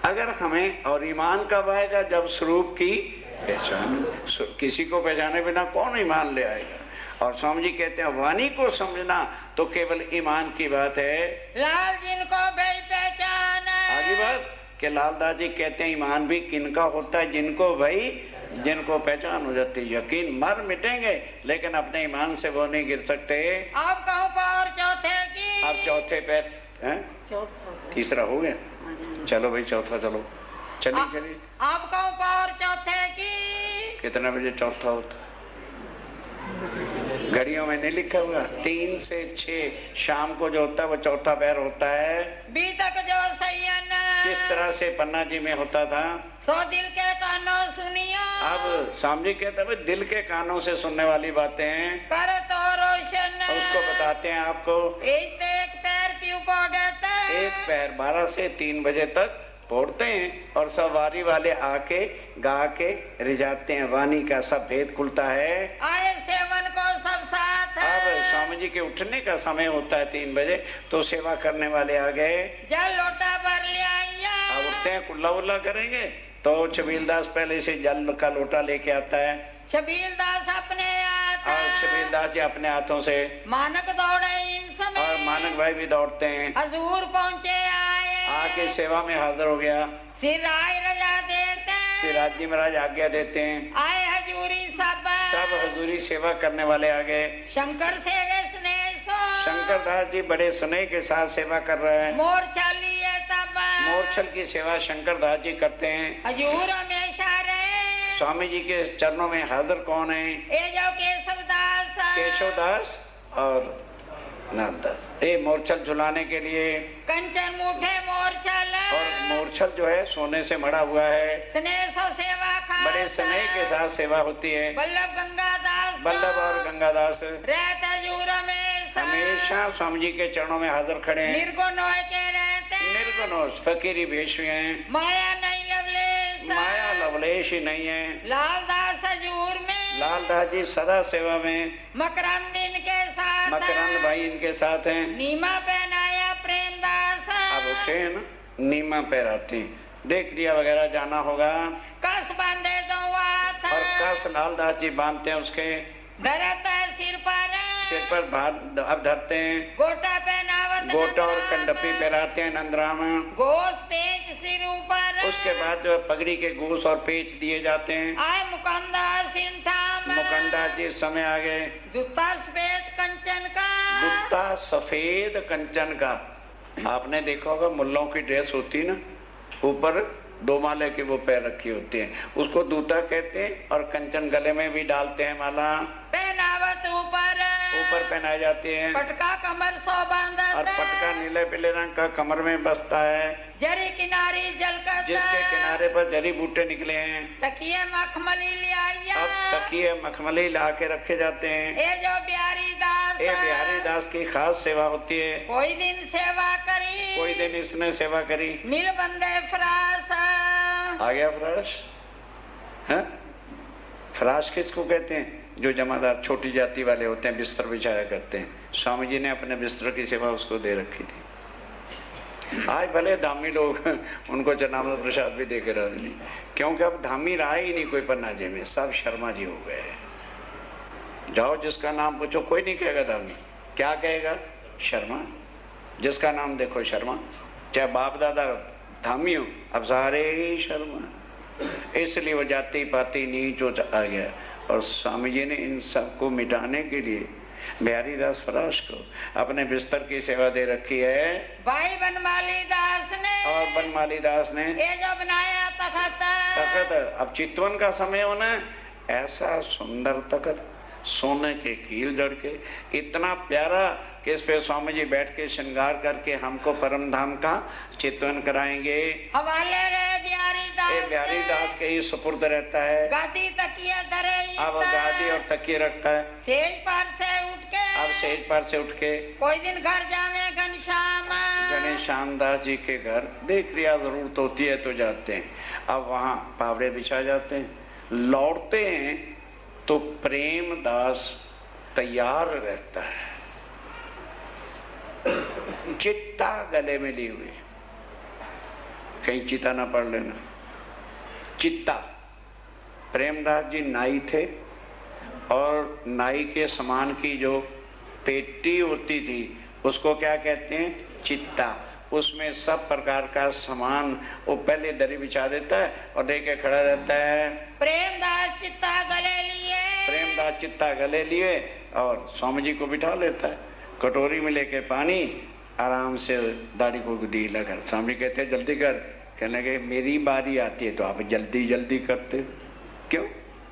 S3: अगर हमें, और ईमान कब आएगा? जब स्वरूप की पहचान। किसी को पहचाने बिना कौन ईमान ले आएगा? और स्वामी जी कहते हैं वाणी को समझना तो केवल ईमान की बात है।
S4: लाल जिनको भाई पहचान,
S3: आगे बात कि लालदास जी कहते हैं ईमान भी किनका होता है? जिनको भाई जिनको पहचान हो जाती, यकीन मर मिटेंगे लेकिन अपने ईमान से वो नहीं गिर सकते।
S4: अब कहूँ और चौथे की।
S3: अब चौथे पैर हैं? तीसरा हो गया, चलो भाई चौथा चलो, चलिए चलिए।
S4: अब कहूँ और चौथे की।
S3: कितने बजे चौथा होता? घड़ियों में नहीं लिखा हुआ, 3 से 6 शाम को जो होता है वो चौथा पैर होता है।
S4: बीतक जो सैयन
S3: किस तरह से पन्ना जी में होता था?
S4: सो दिल के कानों सुनियो।
S3: अब स्वामी जी कहते हैं दिल के कानों से सुनने वाली बातें
S4: कर तो रोशन
S3: उसको बताते हैं आपको।
S4: एक पैर प्यू को देते,
S3: एक पैर 12 से 3 बजे तक फोड़ते हैं और सब वारी वाले आके गा के रिझाते हैं, वाणी का सब भेद खुलता है।
S4: आए सेवन को सब साथ।
S3: अब स्वामी जी के उठने का समय होता है 3 बजे, तो सेवा करने वाले आ गए,
S4: जल लोटा भर ले आइया।
S3: अब उठते हैं, कुल्ला उल्ला करेंगे तो छबीलदास पहले से जल का लोटा लेके आता है।
S4: छबीलदास अपने
S3: और छबीलदास जी अपने हाथों से,
S4: मानक दौड़े इन समय,
S3: और मानक भाई भी दौड़ते हैं,
S4: हजूर पहुँचे आए,
S3: आके सेवा में हाजिर हो गया।
S4: सिर राय रजा देते,
S3: सिराज जी महाराज आज्ञा देते हैं,
S4: आए हजूरी सब
S3: हजूरी सेवा करने वाले आ गए।
S4: शंकर से गए स्नेह सो,
S3: शंकर दास जी बड़े स्नेह के साथ सेवा कर रहे हैं।
S4: मोर्चा लिए तब,
S3: मोरछल की सेवा शंकर दास जी करते हैं।
S4: हजूर हमेशा रहे,
S3: स्वामी जी के चरणों में हाजिर कौन है?
S4: ए जो केशवदास,
S3: केशवदास और नामदास। ये मोरछल झुलाने के लिए,
S4: कंचन मुठे मोरछल,
S3: और मोरछल जो है सोने से मड़ा हुआ है।
S4: स्नेह सो सेवा खास,
S3: बड़े स्नेह के साथ सेवा होती है।
S4: बल्लभ गंगादास,
S3: बल्लभ और गंगादास
S4: रहते हजूर
S3: हमेशा स्वामी जी के चरणों में हाजिर खड़े हैं।
S4: निर्गुण होए के रहते,
S3: निर्गुण फकीरी वेश में हैं।
S4: माया नहीं लवलेश,
S3: माया लवलेश ही नहीं है।
S4: लालदास हजूर में,
S3: लालदास जी सदा सेवा में।
S4: मकरंद इनके साथ,
S3: मकरंद भाई इनके साथ हैं।
S4: नीमा पहनाया प्रेमदास,
S3: अब उठे हैं ना, नीमा पहराते हैं। देख लिया वगैरह जाना होगा,
S4: कस बांधे दो हाथ,
S3: और कस लालदास जी बांधते हैं उसके
S4: धरत सिर पर
S3: भार अब धरते हैं।
S4: गोटा पहनावत,
S3: गोटा और कंडपी पहराते हैं नंदराम।
S4: गोस पेच सिर ऊपर,
S3: उसके बाद जो है पगड़ी के गोस और पेच दिए जाते हैं।
S4: आए मुकंदा सिंठाम,
S3: मुकंदा जी समय आ गए।
S4: जूता सफेद कंचन का,
S3: जूता सफेद कंचन का। आपने देखा होगा मुल्लों की ड्रेस होती है ना, ऊपर 2 माले की वो पैर रखी होती है, उसको दूता कहते हैं। और कंचन गले में भी डालते हैं माला,
S4: पहनावत
S3: ऊपर पहनाए जाते हैं।
S4: पटका कमर सो बांधा,
S3: और पटका नीले पीले रंग का कमर में बसता है,
S4: जरी किनारी जलकर,
S3: जिसके किनारे पर जड़ी बूटे निकले हैं।
S4: तकिए मखमली ले आइया,
S3: अब तकिए मखमली ला के रखे जाते हैं।
S4: ए जो बिहारी दास,
S3: ये बिहारी दास की खास सेवा होती है।
S4: कोई दिन सेवा करी,
S3: कोई दिन इसने सेवा करी।
S4: मिल बंदे फरास,
S3: आ गया फराश है? फराश किसको कहते हैं? जो जमादार छोटी जाति वाले होते हैं, बिस्तर बिछाया करते हैं। स्वामी जी ने अपने बिस्तर की सेवा उसको दे रखी थी। आज भले धामी लोग उनको चरणामृत प्रसाद भी दे के रहे नहीं, क्योंकि अब धामी रहा ही नहीं कोई पन्ना जी में, सब शर्मा जी हो गए। जाओ जिसका नाम पूछो कोई नहीं कहेगा धामी, क्या कहेगा? शर्मा। जिसका नाम देखो शर्मा, चाहे बाप दादा धामी हो, अब सारे ही शर्मा। इसलिए वो जाति पाति नीच आ गया। और स्वामी जी ने इन सबको मिटाने के लिए बिहारी दास फराश को अपने बिस्तर की सेवा दे रखी है।
S4: भाई बनमाली दास ने,
S3: और बनमाली दास ने
S4: ये जो बनाया तखत,
S3: अब चितवन का समय होना, ऐसा सुंदर तखत सोने के कील जड़ के, इतना प्यारा कि इस पे स्वामी जी बैठ के श्रृंगार करके हमको परम धाम का चितवन कराएंगे।
S4: हवाले रहे बिहारी दास,
S3: ये बिहारी दास के ही सुपुर्द रहता है।
S4: गादी तकिया धरे,
S3: अब गादी और तकिए रखता है।
S4: सेज पर से उठ के,
S3: अब सेज पर से उठ के
S4: कोई दिन घर जावे घनश्याम,
S3: गणेश श्याम दास जी के घर देख लिया, जरूरत होती है तो जाते हैं। अब वहाँ पावड़े बिछा जाते हैं, लौटते हैं तो प्रेम दास तैयार रहता है, चित्ता गले में ली हुई, कहीं चिता ना पढ़ लेना। चित्ता, प्रेमदास जी नाई थे, और नाई के समान की जो पेटी होती थी उसको क्या कहते हैं? चित्ता। उसमें सब प्रकार का सामान वो पहले दरी बिछा देता है और लेके खड़ा रहता है।
S4: प्रेमदास चित्ता गले लिए,
S3: प्रेमदास चित्ता गले लिए और स्वामी जी को बिठा लेता है, कटोरी में लेके पानी, आराम से दाढ़ी को गीला कर। स्वामी कहते हैं जल्दी कर, कहने लगे मेरी बारी आती है तो आप जल्दी जल्दी करते हो, क्यों?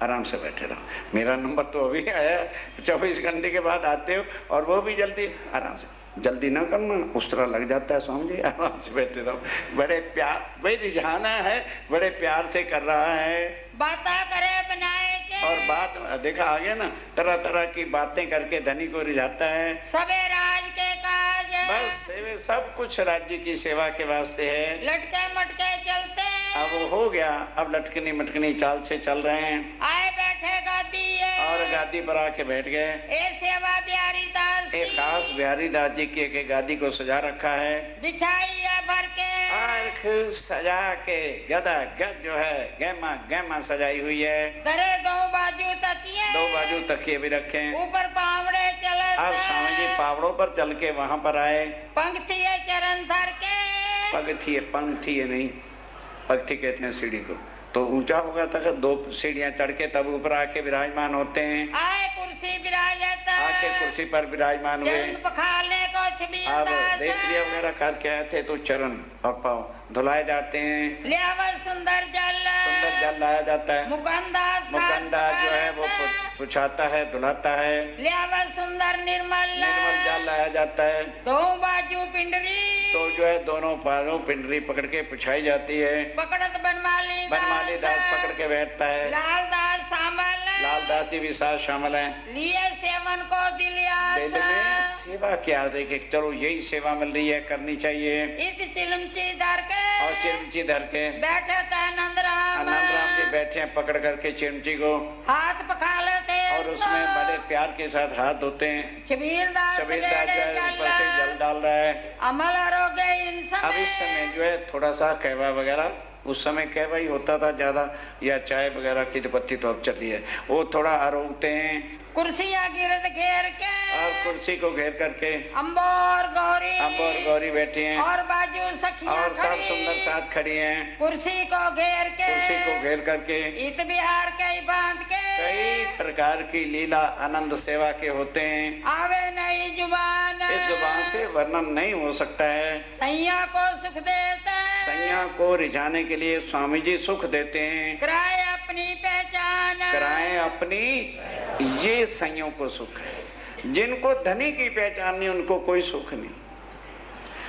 S3: आराम से बैठे रहो, मेरा नंबर तो अभी आया, 24 घंटे के बाद आते हो और वो भी जल्दी। आराम से, जल्दी ना करना, उस तरह लग जाता है स्वामी जी, आराम से बैठे रहो। बड़े प्यार, भाई रिझाना है, बड़े प्यार से कर रहा है।
S4: बाता करे बनाए के,
S3: और बात देखा आ गया ना, तरह तरह की बातें करके धनी को रिझाता है।
S4: सबे राज के काज,
S3: बस सब कुछ राज्य की सेवा के वास्ते है।
S4: लटके मटके चलते,
S3: अब वो हो गया, अब लटकनी मटकनी चाल से चल रहे हैं।
S4: आए बैठे गादी
S3: और गादी पर आके बैठ गए।
S4: ए सेवा बिहारी दास,
S3: एक खास बिहारी दास जी की एक गादी को सजा रखा है,
S4: बिछाई है भर के,
S3: सजा के गदा गद जो है गहमा गहमा सजाई हुई है।
S4: दरे दो बाजू तकिए,
S3: दो बाजू तकिए भी रखे,
S4: ऊपर पावड़े चले।
S3: अब स्वामी जी पावड़ों पर चल के वहाँ पर आए।
S4: पंक्ति चरण धर के,
S3: पगथी है, पंक्ति है नहीं, पगथी कहते हैं सीढ़ी को, तो ऊंचा होगा तक 2 सीढ़ियां चढ़ के तब ऊपर आके विराजमान होते हैं।
S4: आए कुर्सी विराजता,
S3: आके कुर्सी पर विराजमान हुए।
S4: चरण पखारने को छबील
S3: अब
S4: दास,
S3: देवक्रिया वगैरह करके आए थे तो चरण और पाँव धुलाए जाते हैं।
S4: लियावल सुंदर जल,
S3: सुंदर जल लाया जाता है।
S4: मुकंदास,
S3: मुकंदा जो है वो पुछाता है, धुलाता है।
S4: लियावल सुंदर निर्मल,
S3: निर्मल जल लाया जाता है।
S4: दो बाजू पिंडरी,
S3: तो जो है दोनों पैरों पिंडरी पकड़ के पुछाई जाती है।
S4: पकड़त बनमाली
S3: दास पकड़ के बैठता है।
S4: लाल दास शामिल,
S3: लाल दास जी भी साथ शामिल हैं।
S4: लिए सेवन को दिलिया,
S3: दिल में सेवा क्या देखे, चलो यही सेवा मिल रही है, करनी चाहिए।
S4: इस चिलमची धर के,
S3: और चिमची धर के
S4: बैठे थे नंदराम,
S3: नंदराम जी बैठे हैं पकड़ करके चिमची को,
S4: हाथ पखा लेते
S3: और उसमें बड़े प्यार के साथ हाथ धोते हैं।
S4: छबील दास
S3: जो है ऊपर से जल डाल रहा है।
S4: अमल आरोग्य इन
S3: अब इस समय जो है थोड़ा सा कहवा वगैरह, उस समय कहवा ही होता था ज्यादा, या चाय वगैरह की तो पत्ती तो अब चली है, वो थोड़ा आरोगते हैं।
S4: कुर्सियाँ गिरद घेर के,
S3: और कुर्सी को घेर करके
S4: अम्बोर गौरी
S3: बैठी हैं,
S4: और बाजू सखियाँ
S3: और सब
S4: खड़ी,
S3: सुंदर साथ खड़ी हैं।
S4: कुर्सी को घेर के,
S3: कुर्सी को घेर करके
S4: इत बिहार के बांध के,
S3: कई प्रकार की लीला आनंद सेवा के होते हैं।
S4: आवे नई जुबान,
S3: इस जुबान से वर्णन नहीं हो सकता है।
S4: सैया को सुख देते,
S3: सैया को रिझाने के लिए स्वामी जी सुख देते हैं।
S4: कराए अपनी पहचान,
S3: कराएं अपनी, ये सैयों को सुख है। जिनको धनी की पहचान नहीं उनको कोई सुख नहीं।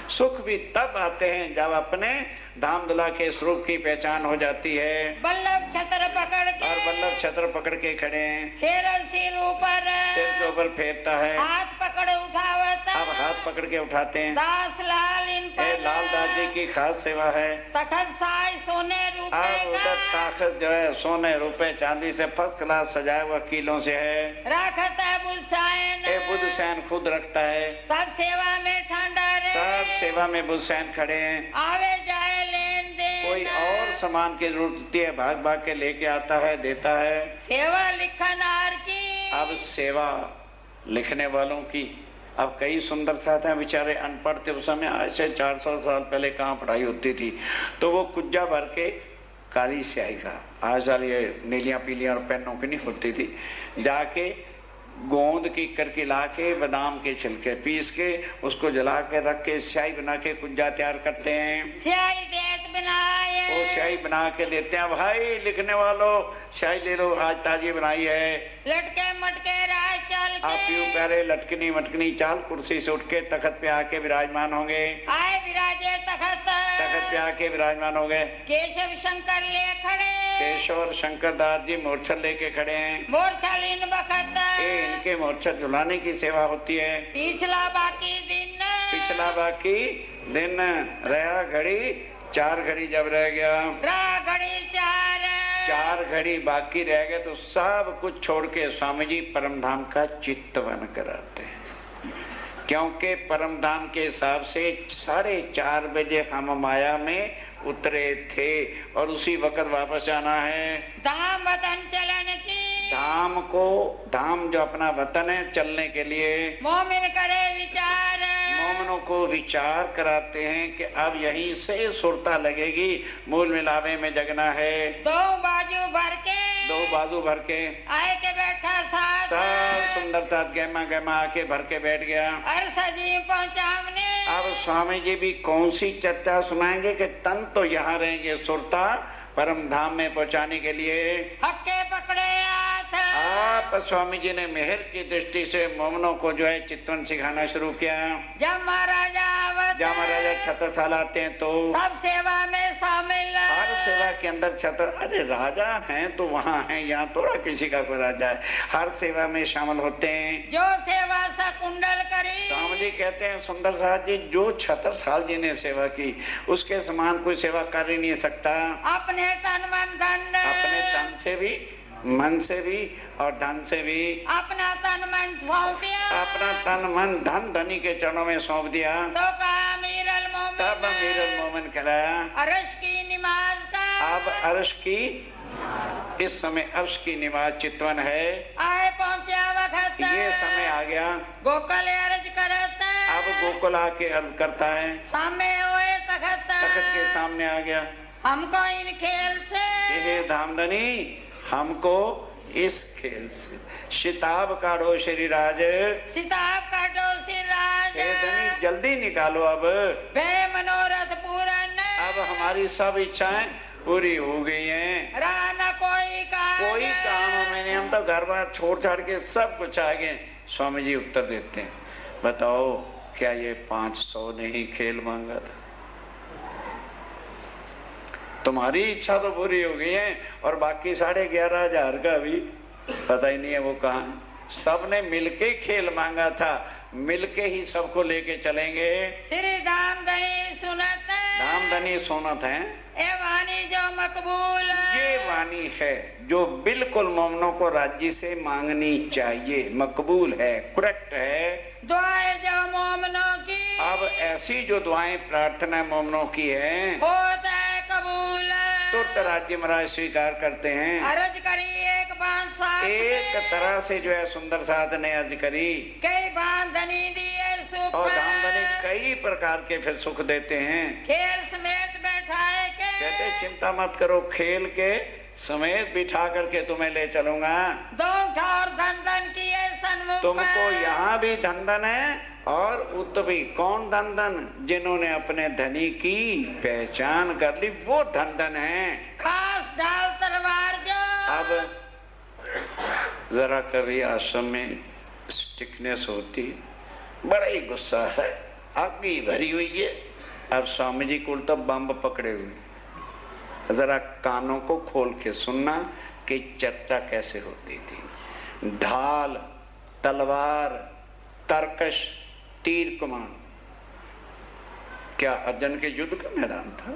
S3: सुख भी तब आते हैं जब अपने धाम दुला के स्वरूप की पहचान हो जाती है।
S4: बल्लभ छत्र पकड़ के,
S3: और बल्लभ छत्र पकड़ के खड़े हैं,
S4: फेरल सिर ऊपर,
S3: सिर के ऊपर फेरता है।
S4: हाथ पकड़ उठावता,
S3: अब हाथ पकड़ के उठाते हैं।
S4: दास लाल इन पर,
S3: लाल दास जी की खास सेवा है।
S4: तखत साई सोने रुपए
S3: अब उधर ताकत जो है सोने रुपए चांदी से फर्स्ट क्लास सजाया हुआ किलों से है।
S4: राखत है बुलसायन,
S3: बुद्ध सैन खुद रखता है।
S4: सब सेवा में ठंडा रे,
S3: सब सेवा में बुद्ध सैन खड़े हैं।
S4: आवे जाए लेन देन,
S3: कोई और सामान की जरूरत होती है भाग भाग के लेके आता है, देता है।
S4: सेवा लिखनार की,
S3: अब सेवा लिखने वालों की, अब कई सुंदर साथ हैं बेचारे अनपढ़ थे उस समय, आज से 400 साल पहले कहाँ पढ़ाई होती थी, तो वो कुज्जा भर के काली स्याही का, आज साल ये नीलियाँ पीलियाँ और पेनों की नहीं होती थी, जाके गोंद की करके ला के बादाम के छिलके पीस के उसको जला के रख के स्याही बना के कुज्जा तैयार करते हैं।
S4: स्याही देत बनाए,
S3: वो स्याही बना के देते हैं, भाई लिखने वालों स्याही ले लो, आज ताजी बनाई है।
S4: लटके मटके राह चल के,
S3: आप यूं प्यारे लटकनी मटकनी चाल कुर्सी से उठ के तखत पे आके विराजमान होंगे।
S4: आए विराजे तखत,
S3: तखत पे आके विराजमान हो गए।
S4: केशव शंकर ले खड़े,
S3: केशव और शंकर दास जी मोर्छल लेके खड़े हैं।
S4: मोर्छल इन बखत,
S3: इनके मोर्छल झुलाने की सेवा होती है।
S4: पिछला बाकी दिन,
S3: पिछला बाकी दिन रहा घड़ी, 4 घड़ी जब रह गया,
S4: घड़ी
S3: 4 घड़ी बाकी रह गए तो सब कुछ छोड़ के स्वामी जी परम धाम का चित्तवन कराते हैं, क्योंकि परम धाम के हिसाब से 4:30 बजे हम माया में उतरे थे और उसी वक्त वापस आना है।
S4: धाम वतन चलन की,
S3: धाम जो अपना वतन है चलने के लिए
S4: मोमिन करे विचार,
S3: मोमनों को विचार कराते हैं कि अब यहीं से सुरता लगेगी, मूल मिलावे में जगना है।
S4: दो बाजू भर के
S3: आए
S4: के बैठा साथ,
S3: सब सुंदर साथ गहमा गहमा आके भर के बैठ गया।
S4: अरसा जी पहुंचा हमने।
S3: अब स्वामी जी भी कौन सी चर्चा सुनाएंगे कि तन तो यहाँ रहेंगे, सुरता परम धाम में पहुंचाने के लिए
S4: हक्के पकड़े हाथ।
S3: आप स्वामी जी ने मेहर की दृष्टि से मोमनों को जो है चितवन सिखाना शुरू किया।
S4: जब महाराजा
S3: छतर साल आते हैं तो
S4: सब सेवा में शामिल,
S3: हर सेवा के अंदर छतर, अरे राजा हैं तो वहाँ हैं, यहाँ थोड़ा किसी का कोई राजा है, हर सेवा में शामिल होते हैं।
S4: जो सेवा सा कुंडल करी,
S3: स्वामी जी कहते हैं सुंदर साहब जी, जो छतर साल जी ने सेवा की उसके समान कोई सेवा कर ही नहीं सकता।
S4: अपने तन मन धन,
S3: अपने तन से भी, मन से भी और धन से भी,
S4: अपना तन मन सौंप दिया,
S3: अपना तन मन धन धनी के चरणों में सौंप दिया।
S4: तो कहा अमीरुल मोमिन,
S3: तब अमीरुल मोमिन कराया।
S4: अर्श की नमाज का,
S3: अब अर्श की, इस समय अर्श की नमाज चितवन है।
S4: आए पहुंचा वक्त,
S3: ये समय आ गया।
S4: गोकुल अर्ज करता,
S3: अब गोकुल आके अर्ज करता है।
S4: सामने हुए तखत
S3: के सामने आ गया।
S4: हमको इन खेल से,
S3: हे धामधनी, हमको इस खेल से शिताब काटो श्री राज,
S4: सिताब काटो सिराज,
S3: हे धनी जल्दी निकालो अब,
S4: वे मनोरथ पूरन,
S3: अब हमारी सब इच्छाएं पूरी हो गई हैं।
S4: रहा न कोई
S3: काम मैंने, हम तो घर बार छोड़ छाड़ के सब कुछ आ गए। स्वामी जी उत्तर देते हैं, बताओ क्या ये 500 ने ही खेल मांगा था? तुम्हारी इच्छा तो पूरी हो गई है और बाकी 11,500 का भी पता ही नहीं है वो कहाँ है। सबने मिलके खेल मांगा था, मिलके ही सबको लेके चलेंगे।
S4: श्री धामधनी सुनत,
S3: धामधनी सुनत है,
S4: ए वाणी जो मकबूल,
S3: ये वाणी है जो बिल्कुल मोमनों को राज्य से मांगनी चाहिए, मकबूल है, करेक्ट है।
S4: दुआएं जो मोमनों की,
S3: अब ऐसी जो दुआएं प्रार्थना मोमनों की है
S4: होता है कबूल,
S3: तुरंत राज्य महाराज स्वीकार करते हैं।
S4: अर्ज करी एक बात साथ,
S3: एक तरह से जो है सुंदर साथ ने अर्ज करी,
S4: कई बात धनी दिए सुख,
S3: और धामधनी कई प्रकार के फिर सुख देते हैं।
S4: खेल समेत बैठाए के,
S3: कहते चिंता मत करो, खेल के समेत बिठा करके तुम्हें ले चलूंगा।
S4: दो और धन धन किए सन्मुख,
S3: तुमको यहाँ भी धन धन है और उत भी। कौन धन धन? जिन्होंने अपने धनी की पहचान कर ली वो धन धन है।
S4: खास ढाल तलवार जो,
S3: अब जरा कभी आश्रम में स्टिकनेस होती, बड़ा ही गुस्सा है, आग भी भरी हुई है। अब स्वामी जी को तो बम्ब पकड़े हुए, जरा कानों को खोल के सुनना कि चर्चा कैसे होती थी। ढाल, तलवार, तरकश, तीर कमान, क्या अर्जुन के युद्ध का मैदान था?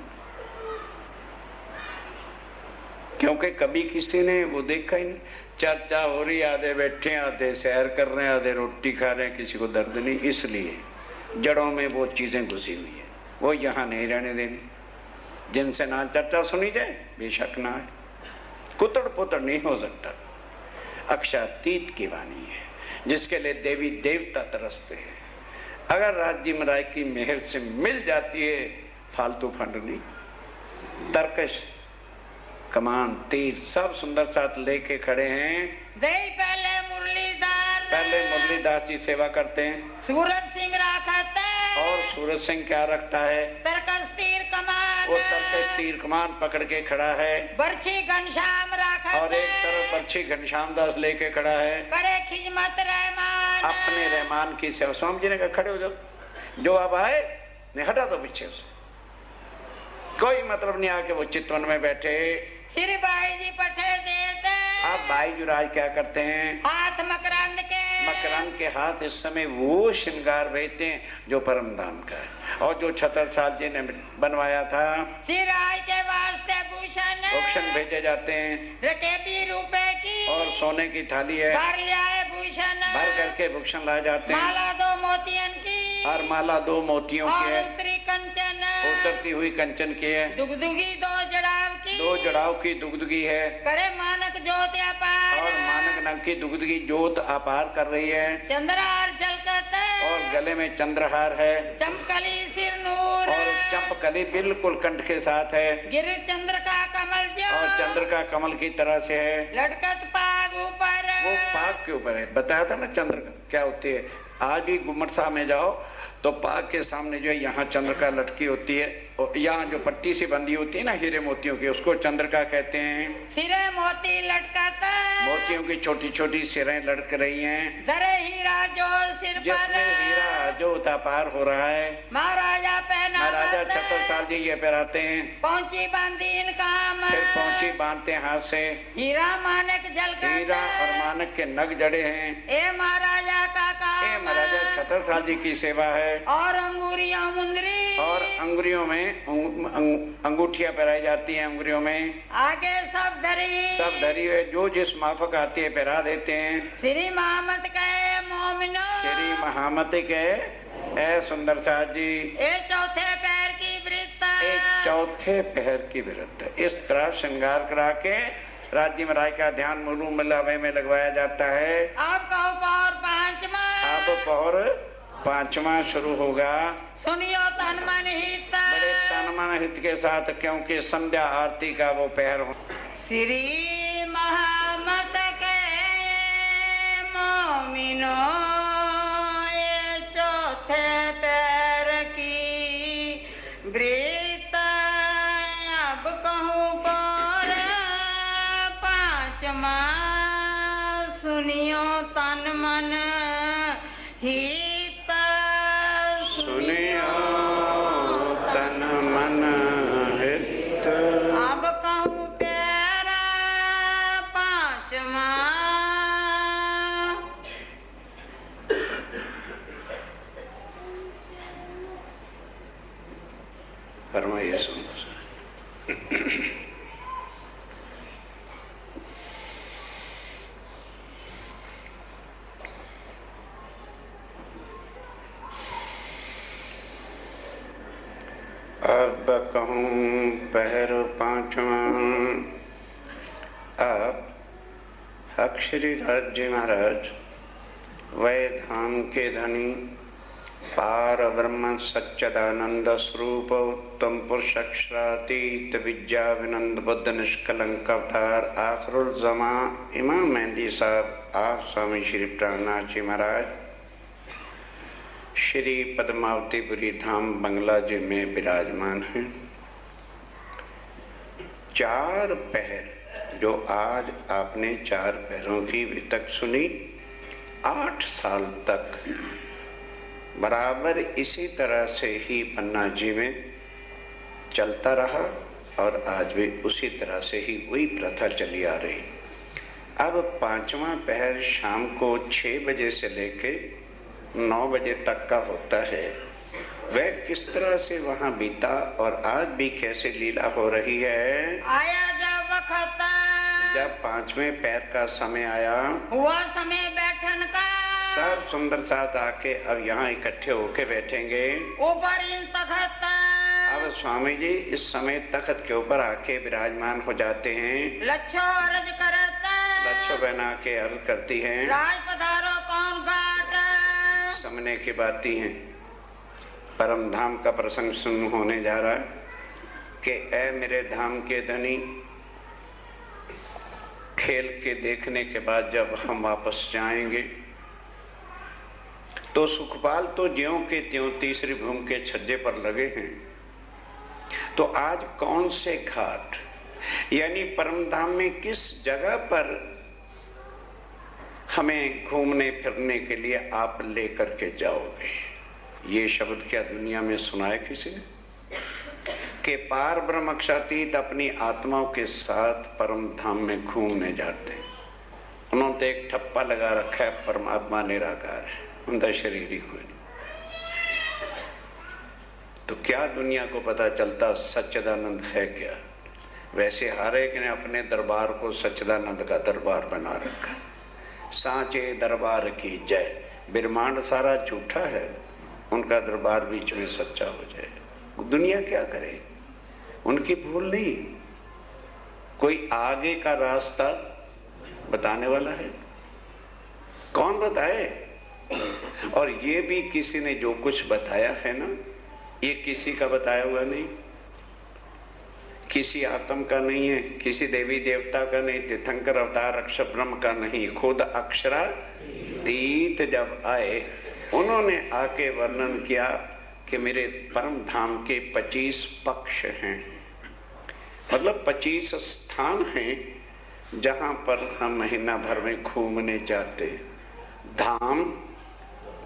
S3: क्योंकि कभी किसी ने वो देखा ही नहीं। चर्चा हो रही, आधे बैठे, आधे सैर कर रहे हैं, आधे रोटी खा रहे हैं, किसी को दर्द नहीं। इसलिए जड़ों में वो चीजें घुसी हुई है, वो यहाँ नहीं रहने देनी। जिनसे ना चर्चा सुनी जाए बेशक ना है, कुतड़ पुतड़ नहीं हो सकता। अक्षातीत की वाणी है जिसके लिए देवी देवता तरसते हैं। अगर राज्य महाराज की मेहर से मिल जाती है, फालतू फंड नहीं। तरकश, कमान, तीर सब सुंदर साथ लेके खड़े हैं।
S4: पहले
S3: मुरलीदास जी सेवा करते हैं।
S4: सूरज सिंह रखता है,
S3: और सूरज सिंह क्या रखता है?
S4: तरकस तीर कमान,
S3: वो तरकस तीर कमान पकड़ के खड़ा है।
S4: बर्छी घनश्याम रखता,
S3: और एक तरफ बर्छी घनश्याम दास लेके खड़ा है।
S4: करे खिजमत रहमान,
S3: अपने रहमान की सेवा। स्वामी जी ने कहा खड़े हो जाओ, जो अब आए नहीं हटा दो पीछे से। कोई मतलब नहीं आके वो चितवन में बैठे।
S4: श्री बाई जी पठे देते,
S3: अब भाई जुराज क्या करते हैं?
S4: हाथ मकरंद के,
S3: मकरंद के हाथ इस समय वो श्रृंगार भेजते हैं जो परम धाम का है और जो छत्रसाल जी ने बनवाया था।
S4: सिराज के वास्ते भूषण
S3: भेजे जाते हैं।
S4: रकेबी रुपए की
S3: और सोने की थाली है,
S4: भर लियाए भूषण,
S3: भर करके भूषण लाए जाते हैं।
S4: माला 2 मोतियन की,
S3: और माला 2 मोतियों की है।
S4: उत्तरी कंचन,
S3: उतरती हुई कंचन की है।
S4: दुगदुगी 2 जड़ाव की,
S3: दो जड़ाव की दुगदगी है
S4: करे मानक ज्योत अपार
S3: और मानक नग की दुगदगी ज्योत अपार कर रही है
S4: चंद्रहार झलकत
S3: और गले में चंद्रहार है
S4: चमकली सिर नूर
S3: और चंपकली बिल्कुल कंठ के साथ है
S4: गिर चंद्र का कमल जो
S3: और चंद्र का कमल की तरह से है।
S4: लटकत पाग ऊपर
S3: वो पाग के ऊपर है, बताया था ना चंद्र क्या होती है। आज भी गुम्मट साहब में जाओ तो पाग के सामने जो है यहाँ चंद्र का लटकी होती है और यहाँ जो पट्टी सी बंधी होती है ना हीरे मोतियों की, उसको चंद्रिका कहते हैं।
S4: सिरे मोती लटकाता
S3: मोतियों की छोटी छोटी सिरें लटक रही हैं
S4: दरे हीरा जो सिर पर
S3: जिसमें हीरा जो उतापार हो रहा है।
S4: महाराजा पहना
S3: महाराजा छत्रसाल जी ये पहनाते हैं,
S4: पहुंची बांधी इनका
S3: फिर पहुंची बांधते हैं हाथ से।
S4: हीरा मानक झलकत
S3: हीरा और मानक के नग जड़े हैं।
S4: ए महाराजा का काम
S3: ये महाराजा छत्रसाल जी की सेवा है।
S4: और अंगूरिया मुंदरी
S3: और अंगुरियों में अंगूठियां पहनाई जाती हैं। अंगुरियों में
S4: आगे सब
S3: धरी हुए जो जिस माफक आती है पहना देते हैं।
S4: श्री महामत के मोमिनो
S3: श्री महामती के ए सुंदर साथ जी
S4: ए चौथे पैर की वृत्त
S3: एक चौथे पहर की वृत्त इस तरह श्रृंगार करा के राज्य में राय का ध्यान मुरु मिलावे में लगवाया जाता है।
S4: अब कहो पौर पांचवा
S3: अब पौर पांचवा शुरू होगा।
S4: सुनियो तन मन हित
S3: बड़े तन मन हित के साथ, क्योंकि संध्या आरती का वो पहर हो।
S4: श्री महामत के मोमिनो ये चौथे पैर की वृत्त अब कहूँ पौर पांचवा सुनियो तन मन हित
S3: सुनियो तन मन हित
S4: अब कहूँ प्यारा पांचवा
S3: फरमाइए सुनो। अब कहूँ पहर पांचवा। अब अक्षरी राज्य महाराज वै धाम के धनी पार ब्रह्म सच्चिदानंद स्वरूप उत्तम पुरुष अक्षरातीत विद्या विनंद बुद्ध निष्कलंक अवतार आखरुल जमा इमाम मेहंदी साहब आप स्वामी श्री प्राणनाथ जी महाराज श्री पद्मावतीपुरी धाम बंगला जी में विराजमान हैं। चार पहर जो आज आपने चार पहरों की वितक सुनी, 8 साल तक बराबर इसी तरह से ही पन्ना जी में चलता रहा और आज भी उसी तरह से ही वही प्रथा चली आ रही। अब पांचवा पहर शाम को 6 बजे से लेके 9 बजे तक का होता है। वह किस तरह से वहाँ बीता और आज भी कैसे लीला हो रही है।
S4: आया जब वक्त
S3: जब पांचवें पैर का समय आया,
S4: हुआ समय बैठन का,
S3: सब सुंदर साथ आके अब यहाँ इकट्ठे होके बैठेंगे।
S4: ऊपर इन तखत
S3: अब स्वामी जी इस समय तख्त के ऊपर आके विराजमान हो जाते हैं।
S4: लच्छो अर्ज करता,
S3: लच्छो बना के अर्ज करती हैं।
S4: राज पधारो कौन घाट,
S3: समने की बाती हैं। परम धाम का प्रसंग सुन होने जा रहा है कि ऐ मेरे धाम के धनी, खेल के देखने के बाद जब हम वापस जाएंगे तो सुखपाल तो ज्यों के त्यों तीसरी भूमि के छज्जे पर लगे हैं। तो आज कौन से घाट यानी परम धाम में किस जगह पर हमें घूमने फिरने के लिए आप लेकर के जाओगे। ये शब्द क्या दुनिया में सुना है किसी ने कि पार ब्रह्म अक्षरातीत अपनी आत्माओं के साथ परम धाम में घूमने जाते हैं। उन्होंने तो एक ठप्पा लगा रखा है, परमात्मा निराकार है, उनका शरीर ही कोई नहीं। तो क्या दुनिया को पता चलता सच्चिदानंद है क्या। वैसे हर एक ने अपने दरबार को सच्चिदानंद का दरबार बना रखा। सांचे दरबार की जय। ब्रह्मांड सारा झूठा है, उनका दरबार बीच में सच्चा हो जाए। दुनिया क्या करे, उनकी भूल नहीं। कोई आगे का रास्ता बताने वाला है? कौन बताए? और ये भी किसी ने जो कुछ बताया है ना, ये किसी का बताया हुआ नहीं, किसी आत्म का नहीं है, किसी देवी देवता का नहीं, तीर्थंकर अवतार अक्षर ब्रह्म का नहीं, खुद अक्षरातीत जब आए उन्होंने आके वर्णन किया कि मेरे परम धाम के 25 पक्ष हैं, मतलब 25 स्थान हैं जहां पर हम महीना भर में घूमने जाते हैं। धाम,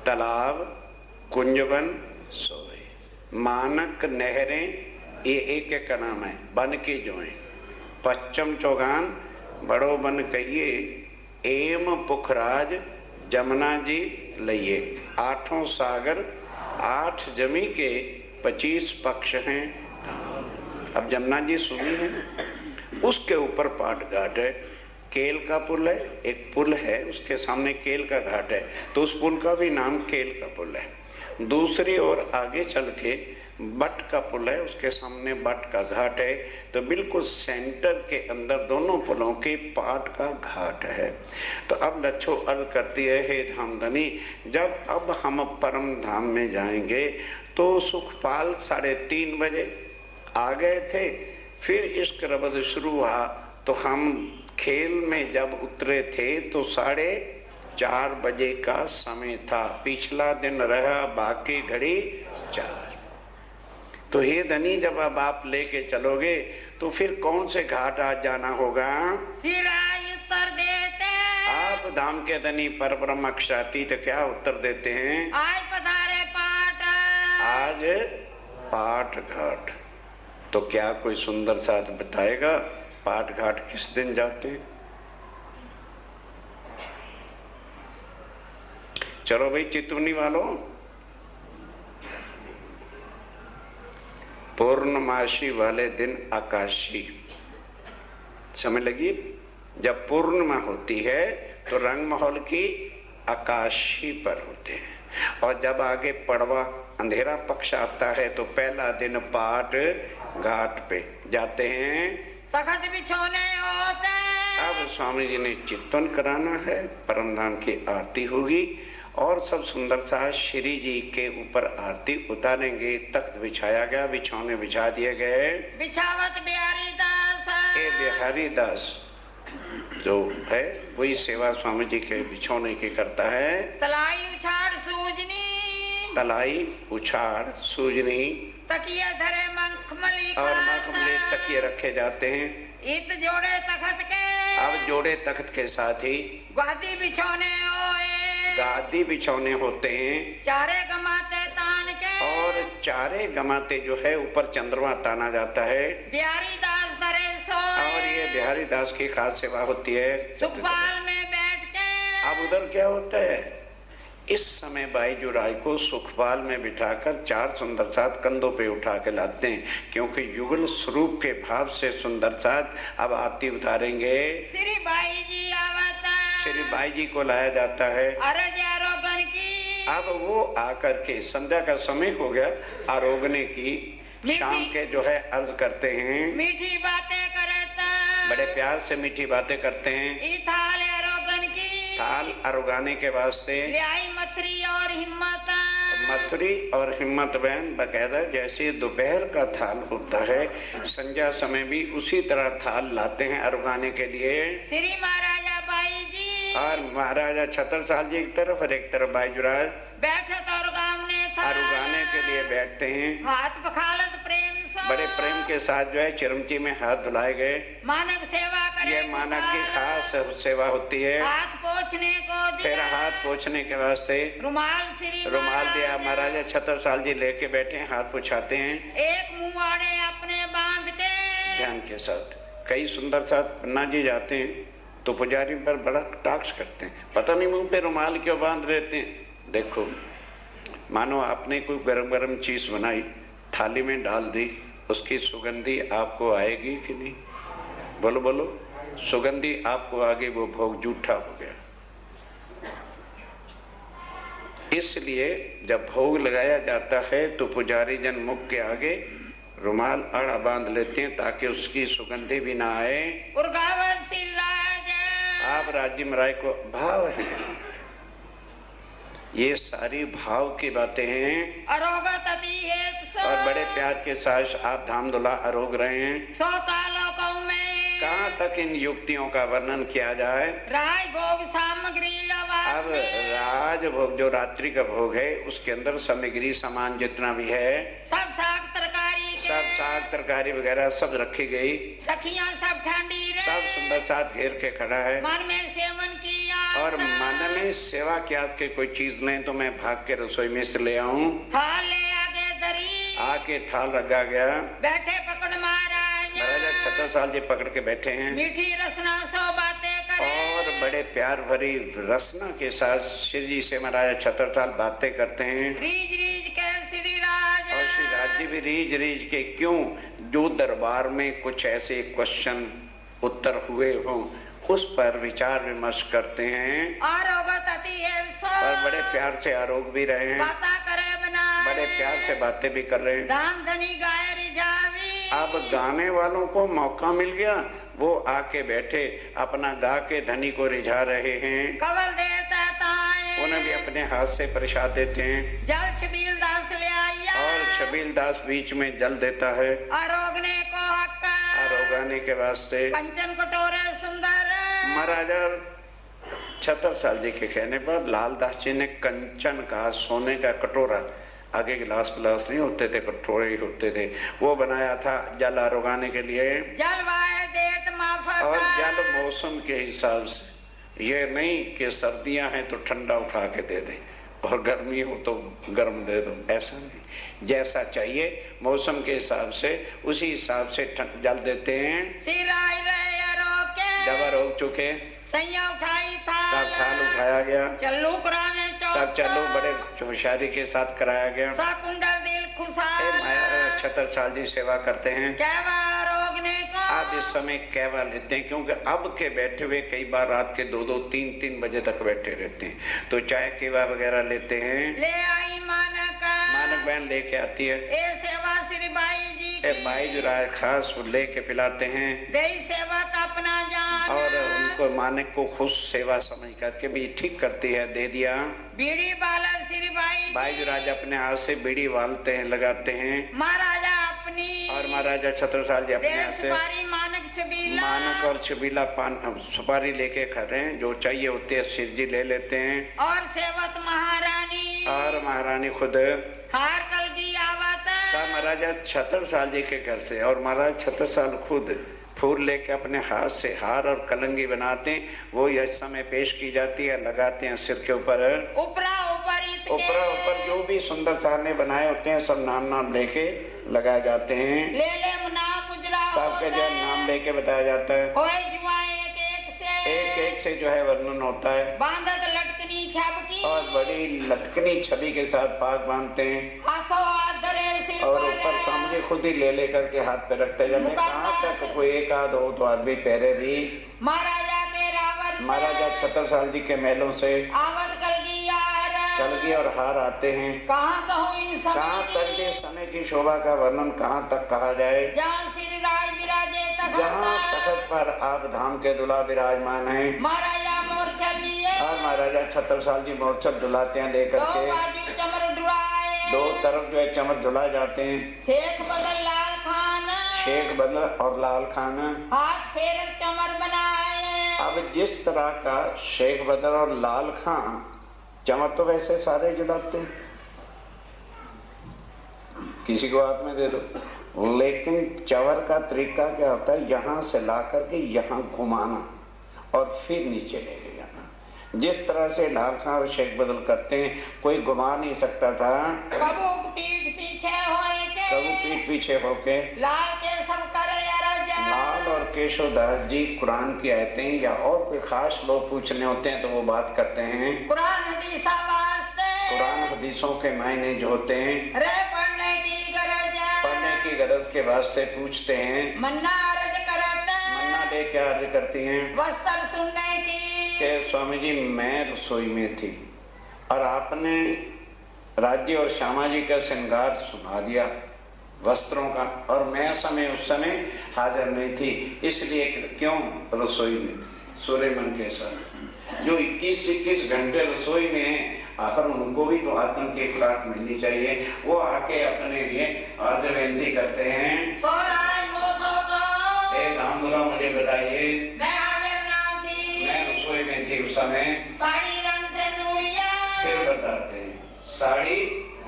S3: तालाब, कुंजवन, सोए, मानक, नहरें, ये एक एक का नाम है। बन के जो है पश्चिम चौगान, बड़ो बन कहिए, एम पुखराज, जमुना जी लइए, 8 सागर, 8 जमी के 25 पक्ष हैं। अब जमुना जी सुनी है, उसके ऊपर पाट घाट है, केल का पुल है, एक पुल है उसके सामने केल का घाट है, तो उस पुल का भी नाम केल का पुल है। दूसरी ओर आगे चल के बट का पुल है, उसके सामने बट का घाट है, तो बिल्कुल सेंटर के अंदर दोनों पुलों के पाट का घाट है। तो अब लच्छो अर्ज करती है, हे धामधनी, जब अब हम परम धाम में जाएंगे तो सुखपाल 3:30 बजे आ गए थे, फिर इश्क रबद शुरू हुआ, तो हम खेल में जब उतरे थे तो 4:30 बजे का समय था, पिछला दिन रहा बाकी घड़ी 4। तो हे धनी, जब अब आप लेके चलोगे तो फिर कौन से घाट आज जाना होगा?
S4: फिर आज उत्तर देते,
S3: आप धाम के धनी पर ब्रह्म अक्षरातीत क्या उत्तर देते हैं?
S4: आज पधारे पाट,
S3: आज पाट घाट। तो क्या कोई सुंदर साथ बताएगा पाट घाट किस दिन जाते हैं? चलो भाई चितवनी वालों, पूर्णमासी वाले दिन आकाशी, समझ लगी? जब पूर्णिमा होती है तो रंग महल की आकाशी पर होते हैं, और जब आगे पड़वा अंधेरा पक्ष आता है तो पहला दिन पाट घाट पे जाते हैं,
S4: तखत बिछोने होते।
S3: अब स्वामी जी ने चिंतन कराना है, परमधाम की आरती होगी और सब सुंदर सा श्री जी के ऊपर आरती उतारेंगे। तख्त बिछाया गया, बिछौने बिछा दिए गए।
S4: बिछावत बिहारी दास,
S3: ये बिहारी दास जो है वही सेवा स्वामी जी के बिछौने की करता है।
S4: तलाई उछाड़ सूजनी,
S3: तलाई उछाड़ सूजनी,
S4: तकिया धरे मखमली,
S3: और मखमली तकिए रखे जाते हैं।
S4: इत जोड़े तखत के,
S3: अब जोड़े तख्त के साथ ही
S4: गादी बिछौने होए,
S3: गादी बिछौने होते हैं।
S4: चारे गमाते तान के,
S3: और चारे गमाते जो है ऊपर चंद्रमा ताना जाता है।
S4: बिहारी दास धरे सोए,
S3: और ये बिहारी दास की खास सेवा होती है।
S4: सुखपाल में बैठ के,
S3: अब उधर क्या होता है, इस समय बाईजू राय को सुखपाल में बिठाकर 4 सुंदर साथ कंधों पे उठा के लाते हैं, क्योंकि युगल स्वरूप के भाव से सुंदर साथ अब आरती उतारेंगे।
S4: श्री बाई जी आवता,
S3: श्री बाई जी को लाया जाता है।
S4: अरज आरोगन की,
S3: अब वो आकर के संध्या का समय हो गया, आरोगने की शाम के जो है अर्ज करते हैं,
S4: मीठी बातें करता,
S3: बड़े प्यार से मीठी बातें करते हैं।
S4: थाल आरोगन की,
S3: थाल अरोगाने के वास्ते
S4: ल्याई मथरी और हिम्मत,
S3: मथुरी और हिम्मत बहन बकायदा जैसे दोपहर का थाल होता है, संध्या समय भी उसी तरह थाल लाते हैं अरुगाने के लिए।
S4: श्री महाराजा बाई जी,
S3: और महाराजा छत्रसाल जी एक तरफ और एक तरफ बाईजुराज
S4: बैठत और गामने था,
S3: अरुगाने के लिए बैठते हैं।
S4: हाथ पखालत प्रेम सो,
S3: बड़े प्रेम के साथ जो है चिरमची में हाथ धुलाए गए।
S4: मानक सेवा करे,
S3: ये मानक की खास सेवा होती है।
S4: हाथ पोछने को
S3: फिर
S4: दिया,
S3: हाथ पोछने के वास्ते
S4: रुमाल श्री
S3: रुमाल दिया। महाराजा छत्रसाल जी लेके बैठे हैं, हाथ पोछाते हैं
S4: एक मुँह आड़े अपने बांध के,
S3: ध्यान के साथ। कई सुंदर साथ पन्ना जी जाते हैं तो पुजारी पर बड़ा टाक्स करते हैं, पता नहीं मुंह पे रुमाल क्यों बांध रहते हैं। देखो, मानो आपने कोई गरम गरम चीज बनाई, थाली में डाल दी, उसकी सुगंधी आपको आएगी कि नहीं? बोलो बोलो, सुगंधी आपको आगे, वो भोग जूठा हो गया। इसलिए जब भोग लगाया जाता है तो पुजारी जन मुख के आगे रुमाल आड़ा बांध लेते हैं ताकि उसकी सुगंधी भी ना आए।
S4: उर्गावन श्री राज
S3: आप राज्य मराय को भाव है, ये सारी भाव की बातें हैं।
S4: अरोगत अति हेत सो
S3: और बड़े प्यार के साथ आप धाम धुला आरोग रहे हैं।
S4: सो कालों को में
S3: कहाँ तक इन युक्तियों का वर्णन किया जाए।
S4: राय भोग सामग्री
S3: अब राज भोग जो रात्रि का भोग है उसके अंदर सामग्री सामान जितना भी है
S4: सब साग तरकारी के
S3: सब साग तरकारी वगैरह सब रखी गई।
S4: सखियां सब ठंडी रे
S3: सब सुंदर साथ घेर के खड़ा है।
S4: मन में सेवन किया
S3: और मन में सेवा के आज के कोई चीज लें तो मैं भाग के रसोई में से ले आऊं।
S4: थाल ले आगे दरी
S3: आके थाल रखा गया।
S4: बैठे पकड़ महाराज
S3: महाराजा छत्रसाल जी पकड़ के बैठे हैं
S4: मीठी रसना सो बातें करे
S3: और बड़े प्यार भरी रसना के साथ श्री जी से महाराजा छत्रसाल बातें करते हैं।
S4: रीज रीज के श्री राज
S3: और श्री राज जी भी रीज रीज के क्यों जो दरबार में कुछ ऐसे क्वेश्चन उत्तर हुए हों उस पर विचार विमर्श करते हैं।
S4: आरोगत अति है सो
S3: और बड़े प्यार से आरोग भी रहे हैं,
S4: बाता करे बना
S3: बड़े प्यार से बातें भी कर रहे हैं।
S4: धाम धनी गाय रिझावी
S3: अब गाने वालों को मौका मिल गया, वो आके बैठे अपना गा के धनी को रिझा रहे हैं।
S4: कवल देता ताए
S3: उन्हें भी अपने हाथ से प्रसाद देते हैं।
S4: जल छबील दास ले आया
S3: और छबील दास बीच में जल देता है
S4: आरोगने को हक्का
S3: आरोगाने के वास्ते।
S4: कंचन कटोरे सुंदर
S3: महाराजा छत्रसाल जी के कहने पर लालदास जी ने कंचन का सोने का कटोरा, आगे गिलास गिलास नहीं होते थे, कटोरे ही होते थे, वो बनाया था जल आरोगाने के लिए।
S4: जल वाय देत माफक
S3: और जल मौसम के हिसाब से, ये नहीं कि सर्दियां हैं तो ठंडा उठा के दे दे और गर्मी हो तो गर्म दे दो, ऐसा नहीं, जैसा चाहिए मौसम के हिसाब से उसी हिसाब से जल देते हैं।
S4: सिराई रहे अरोके
S3: जब रोक चुके
S4: सैया उठाई था
S3: तब थाल उठाया गया,
S4: चल्लू कराने
S3: तब चलो बड़े होशियारी के साथ कराया गया।
S4: सा कुंडल दिल खुशाल
S3: छत्रसाल जी सेवा करते हैं।
S4: कहवा रोगने को
S3: आप इस समय कहवा लेते हैं क्योंकि अब के बैठे हुए कई बार रात के 2-2, 3-3 बजे तक बैठे रहते हैं, तो चाय केवा वगैरह लेते हैं।
S4: ले आई मानक
S3: मानक बहन लेके आती है।
S4: ए सेवा श्री बाई जी की
S3: बाई जो राय खास लेके पिलाते हैं।
S4: देई सेवा का अपना जान
S3: और उनको मानक को खुश सेवा समझ करके भी ठीक करती है, दे दिया।
S4: बीड़ी बालन श्री बाई
S3: बाई जो राजा अपने हाथ से बीड़ी वालते हैं, लगाते हैं।
S4: महाराजा अपनी
S3: और महाराजा छत्रसाल जी अपने हाथ से
S4: सुपारी मानक छबीला
S3: मानक और छबीला पान सुपारी लेके खा रहे हैं, जो चाहिए होते है शिव जी ले लेते हैं।
S4: और सेवक महारानी
S3: और महारानी खुद
S4: हार कल की आवत
S3: महाराजा छत्रसाल जी के घर से, और महाराज छत्रसाल खुद फूल लेके अपने हाथ से हार और कलंगी बनाते हैं, वो इस समय पेश की जाती है, लगाते हैं सिर के ऊपर।
S4: ऊपरा
S3: ऊपर जो भी सुंदर सार ने बनाए होते हैं सब नाम नाम लेके लगाए जाते हैं।
S4: ले नाम उजरा
S3: सबके जो नाम लेके बताया जाता है।
S4: होए जुआ एक
S3: एक से जो है वर्णन होता है।
S4: बांधत लटकनी छबकी
S3: और बड़ी लटकनी छवि के साथ पाग बांधते हैं।
S4: हाथों हाथ धरे सिर
S3: और ऊपर सामने खुद ही ले लेकर के हाथ पे रखते जाते। कहाँ तक कोई एक आध हो तो आदमी पहरे भी।
S4: महाराजा के रावण
S3: महाराजा छत्रसाल जी के महलों से
S4: आवत
S3: कलगी और हार आते हैं।
S4: कहाँ कहूँ इन समय
S3: कहाँ तक के समय की शोभा का वर्णन कहाँ तक कहा जाए।
S4: जहाँ श्री राज विराजे
S3: जहाँ तखत पर आप धाम के दुल्हा विराजमान हैं।
S4: महाराजा मोर्छा लिए
S3: और महाराजा छत्रसाल जी मोर्छा डुलाते हैं लेकर के।
S4: चमर डुलाए
S3: दो तरफ जो है चमर डुलाए जाते हैं।
S4: शेख बदल लाल खान
S3: शेख बदल और लाल खान
S4: हाथ फेर चमर बनाए।
S3: अब जिस तरह का शेख बदल और लाल खान चमर तो वैसे सारे जुलाते हैं, किसी को हाथ में दे दो, लेकिन चवर का तरीका क्या होता है, यहाँ से ला करके यहाँ घुमाना और फिर नीचे ले जाना। जिस तरह से लाल खान और शेख बदल करते हैं कोई घुमा नहीं सकता था।
S4: कबू पीठ पीछे होए के
S3: कबू पीठ पीछे होके
S4: लाल के सब करे
S3: लाल और केशवदास जी कुरान की आयतें या और कोई खास लोग पूछने होते हैं तो वो बात करते हैं।
S4: कुरान हदीसा वास्ते
S3: कुरान हदीसों के मायने जो होते हैं
S4: रे पढ़ने की
S3: गरज के वास्ते पूछते हैं।
S4: मन्ना अर्ज करते
S3: मन्ना लेके अर्ज करती हैं।
S4: वस्त्र सुनने की
S3: कि स्वामी जी मैं रसोई में थी और आपने राज्य और श्यामा जी का श्रृंगार सुना दिया, वस्त्रों का। और मैं उस समय हाजिर नहीं थी, इसलिए क्यों रसोई में थी सूर्यमन के साथ, जो 21 घंटे रसोई में है, आखिर उनको भी तो आत्म की खुराक मिलनी चाहिए। वो आके अपने लिए अर्ज विनती करते हैं। एक धाम मुझे बताइए, मैं रसोई में थी उस समय। फिर बताते हैं, साड़ी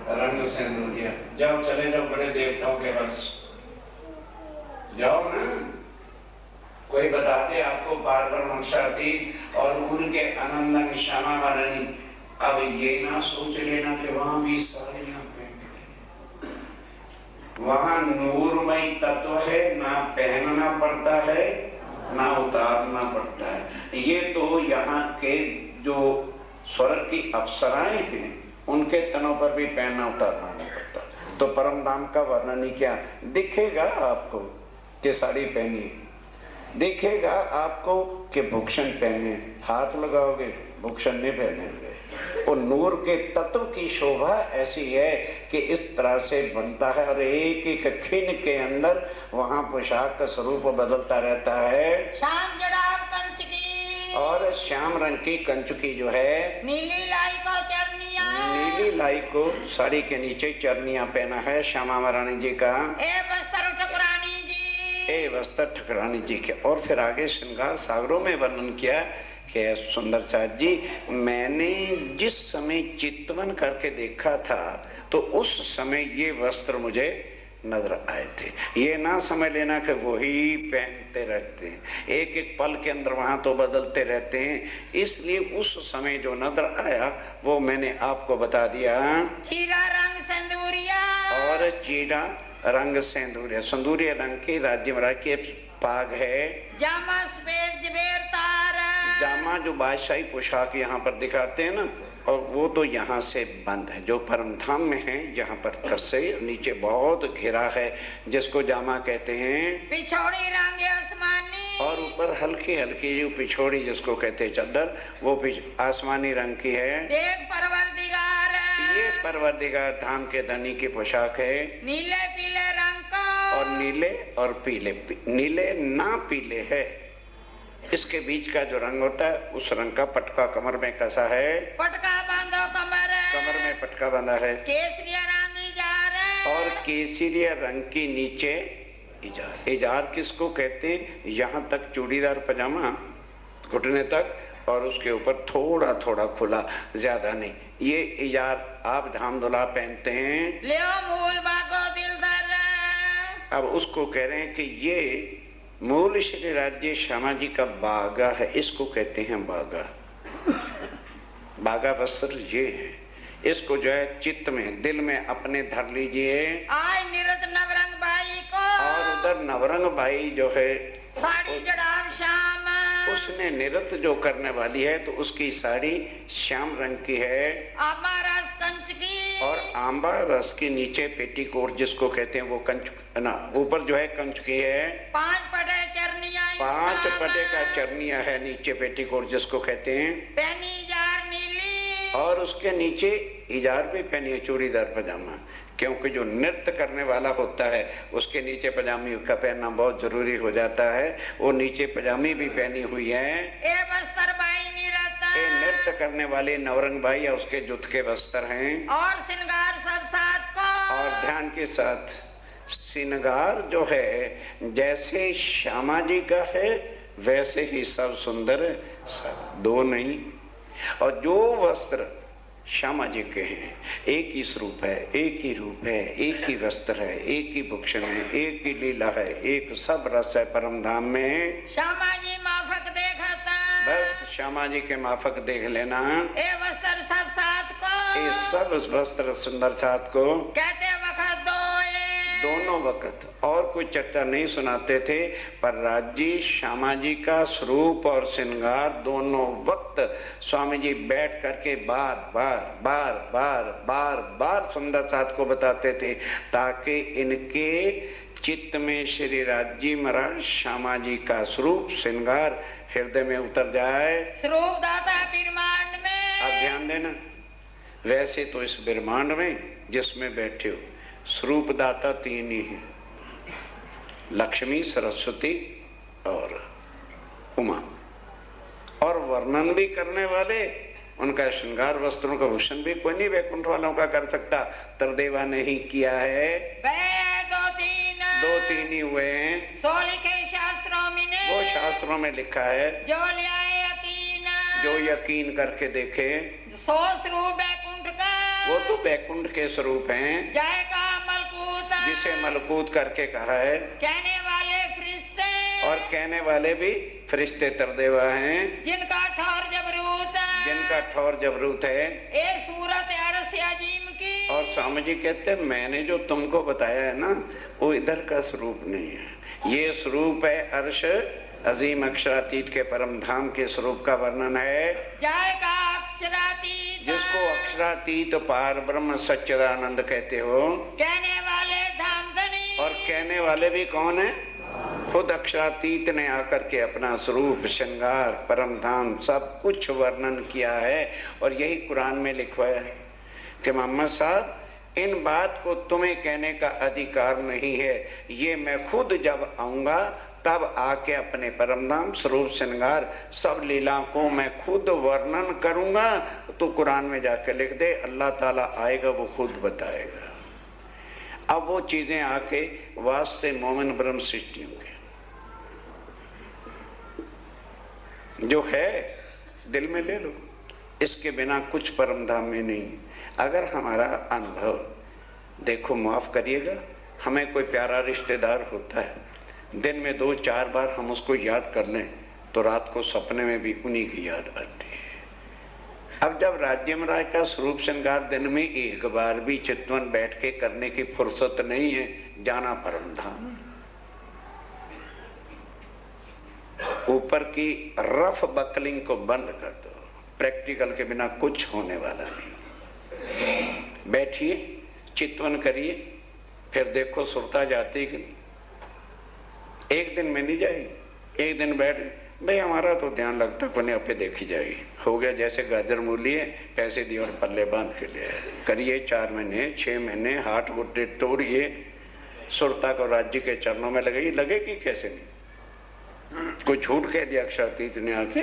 S3: रंग सिंदूरिया। जाओ, चले जाओ बड़े देवताओं के पास जाओ ना, कोई बताते आपको बार बार मंशा थी और उनके आनंदन श्यामा वारणी। अब ये ना सोच लेना कि वहां भी साड़ियां पहन, वहां नूरमय तत्व है, ना पहनना पड़ता है ना उतारना पड़ता है। ये तो यहाँ के जो स्वर्ग की अप्सराएं हैं उनके तनों पर भी पहनना उतारना नहीं पड़ता। तो परम धाम का वर्णन ही क्या दिखेगा आपको कि साड़ी पहनी, दिखेगा आपको कि भूषण पहने, हाथ लगाओगे भूषण नहीं पहनेंगे। और नूर के तत्व की शोभा ऐसी है कि इस तरह से बनता है और एक एक खिन के अंदर वहां पोशाक का स्वरूप बदलता रहता है।
S4: श्याम जड़ाव कंचकी,
S3: और श्याम रंग की कंचुकी जो है,
S4: नीली लाई को चरनिया,
S3: नीली लाई को साड़ी के नीचे चरनिया पहना है श्यामा महारानी जी का।
S4: ए वस्त्र ठकुरानी जी,
S3: ए वस्त्र ठकुरानी जी के। और फिर आगे श्रृंगार सागरों में वर्णन किया कि सुंदर साथ जी, मैंने जिस समय चितवन करके देखा था तो उस समय ये वस्त्र मुझे नजर आए थे। ये ना समझ लेना कि वही पहनते रहते हैं, एक एक पल के अंदर वहां तो बदलते रहते हैं। इसलिए उस समय जो नजर आया वो मैंने आपको बता दिया।
S4: चीरा रंग सिंदूरिया,
S3: और चीरा रंग सिंदूरिया, सिंदूरिया रंग की राज्य महाराज की पाग है।
S4: जामा सफेद जबेर तार,
S3: जामा जो बादशाही पोशाक यहाँ पर दिखाते हैं ना, और वो तो यहाँ से बंद है। जो परम धाम में है यहाँ पर कस्से नीचे बहुत घेरा है जिसको जामा कहते हैं।
S4: पिछोड़ी रंग आसमानी,
S3: और ऊपर हल्की हल्की जो पिछोड़ी जिसको कहते हैं चादर, वो आसमानी रंग की है।
S4: देख परवरदिगार,
S3: ये परवरदिगार धाम के धनी की पोशाक है।
S4: नीले पीले रंग का,
S3: और नीले और पीले, नीले ना पीले है, इसके बीच का जो रंग होता है उस रंग का पटका कमर में कसा है।
S4: पटका बांधो
S3: कमर में पटका बंधा है।
S4: केसरिया रंग इजार,
S3: और केसरिया रंग की नीचे इजार। इजार किसको कहते हैं? यहाँ तक चूड़ीदार पजामा घुटने तक, और उसके ऊपर थोड़ा थोड़ा खुला, ज्यादा नहीं। ये इजार आप धाम दुल्हा पहनते हैं।
S4: ले मूल बागो दिल दर,
S3: अब उसको कह रहे हैं कि ये मूल श्री राज्य श्यामा जी का बागा है, इसको कहते हैं बागा। बागा वस्त्र ये है, इसको जो है चित्त में दिल में अपने धर लीजिए।
S4: आज निरत नवरंग भाई को,
S3: और उधर नवरंग भाई जो है
S4: साड़ी जड़ाव श्याम,
S3: उसने निरत जो करने वाली है तो उसकी साड़ी श्याम रंग की है।
S4: आंबा रस कंच की,
S3: और आंबा रस के नीचे पेटीकोट जिसको कहते हैं वो कंच ना, ऊपर जो है कंच की है।
S4: 5 पटे चरनिया,
S3: 5 पटे का चरनिया है नीचे पेटीकोट जिसको कहते हैं।
S4: पहनी जार नीली,
S3: और उसके नीचे इजार भी पहनी है, चूड़ीदार पजामा, क्योंकि जो नृत्य करने वाला होता है उसके नीचे पजामी का पहनना बहुत जरूरी हो जाता है। वो नीचे पजामी भी पहनी हुई है।
S4: ए वस्त्र बाई निरत,
S3: ये नृत्य करने वाले नवरंग भाई या उसके जुत के वस्त्र हैं।
S4: और श्रृंगार सब साथ को,
S3: और ध्यान के साथ श्रृंगार जो है जैसे श्यामा जी का है वैसे ही सब सुंदर, सब दो नहीं। और जो वस्त्र श्यामा जी के हैं, एक ही स्वरूप है, एक ही रूप है, एक ही वस्त्र है, एक ही भूषण है, एक ही लीला है, एक सब रस है परम धाम में।
S4: श्यामा जी माफक देखता,
S3: बस श्यामा जी के माफक देख लेना।
S4: ए वस्त्र सब साथ को,
S3: ये सब वस्त्र सुंदर साथ को
S4: कहते वक्त
S3: दोनों वक्त। और कोई चर्चा नहीं सुनाते थे, पर राज्य श्यामा जी का स्वरूप और श्रृंगार दोनों वक्त स्वामी जी बैठ करके बार बार बार बार बार बार सुंदर साथ को बताते थे, ताकि इनके चित्त में श्री राज्य महाराज श्यामा जी का स्वरूप श्रृंगार हृदय में उतर जाए।
S4: स्वरूप दाता ब्रह्मांड में,
S3: आप ध्यान देना, वैसे तो इस ब्रह्मांड में जिसमें बैठे हो स्वरूप दाता तीन ही है, लक्ष्मी, सरस्वती और उमा। और वर्णन भी करने वाले, उनका श्रृंगार वस्त्रों का भूषण भी कोई नहीं वैकुंठ वालों का कर सकता, तरदेवा ने ही किया है। दो तीन ही हुए हैं,
S4: सो लिखे शास्त्रों में ने,
S3: वो शास्त्रों में लिखा है,
S4: जो लियाए यकीन,
S3: जो यकीन करके देखे,
S4: सो स्वरूप वैकुंठ का,
S3: वो तो वैकुंठ के स्वरूप हैं,
S4: जय का मलकूत,
S3: जिसे मलकूत करके कहा है।
S4: कहने वाले फरिश्ते,
S3: और कहने वाले भी फरिश्ते तरदेवा हैं,
S4: जिनका ठौर जबरूत,
S3: जिनका ठौर जबरूत है।
S4: एक सूरत अरस अजीम की।
S3: और स्वामी जी कहते हैं, मैंने जो तुमको बताया है ना, वो इधर का स्वरूप नहीं है, ये स्वरूप है अर्श अजीम अक्षरातीत के परम धाम के स्वरूप का वर्णन है।
S4: जय का अक्षरातीत,
S3: जिसको अक्षरातीत पार ब्रह्म सच्चिदानंद कहते हो।
S4: कहने वाले धाम धनी,
S3: और कहने वाले भी कौन है? खुद अक्षरातीत ने आकर के अपना स्वरूप, श्रृंगार, परम धाम सब कुछ वर्णन किया है। और यही कुरान में लिखवाया है कि मोहम्मद साहब, इन बात को तुम्हें कहने का अधिकार नहीं है, ये मैं खुद जब आऊंगा तब आके अपने परम धाम, स्वरूप, श्रृंगार, सब लीला को मैं खुद वर्णन करूंगा। तो कुरान में जाके लिख दे, अल्लाह ताला आएगा, वो खुद बताएगा। अब वो चीजें आके वास्ते मोमिन ब्रह्म सृष्टि होंगे, जो है दिल में ले लो, इसके बिना कुछ परम धाम में नहीं। अगर हमारा अनुभव, देखो माफ करिएगा, हमें कोई प्यारा रिश्तेदार होता है, दिन में 2-4 बार हम उसको याद कर लें तो रात को सपने में भी उन्हीं की याद आती है। अब जब राज्य महाराज का स्वरूप श्रृंगार दिन में एक बार भी चितवन बैठ के करने की फुर्सत नहीं है, जाना परम धाम। ऊपर की रफ बकलिंग को बंद कर दो, प्रैक्टिकल के बिना कुछ होने वाला नहीं। बैठिए, चितवन करिए, फिर देखो सुरता जाती कि एक दिन में नहीं जाएगी। एक दिन बैठ भाई, हमारा तो ध्यान लगता कोने अपे देखी जाएगी, हो गया जैसे गाजर मूली है, पैसे दिए और पल्ले बांध के ले करिए। 4 महीने 6 महीने हाथ गुट्टे तोड़िए, सुरता को राज्य के चरणों में लगेगी। लगेगी कैसे नहीं? कोई झूठ कह दिया अक्षरातीत ने आके?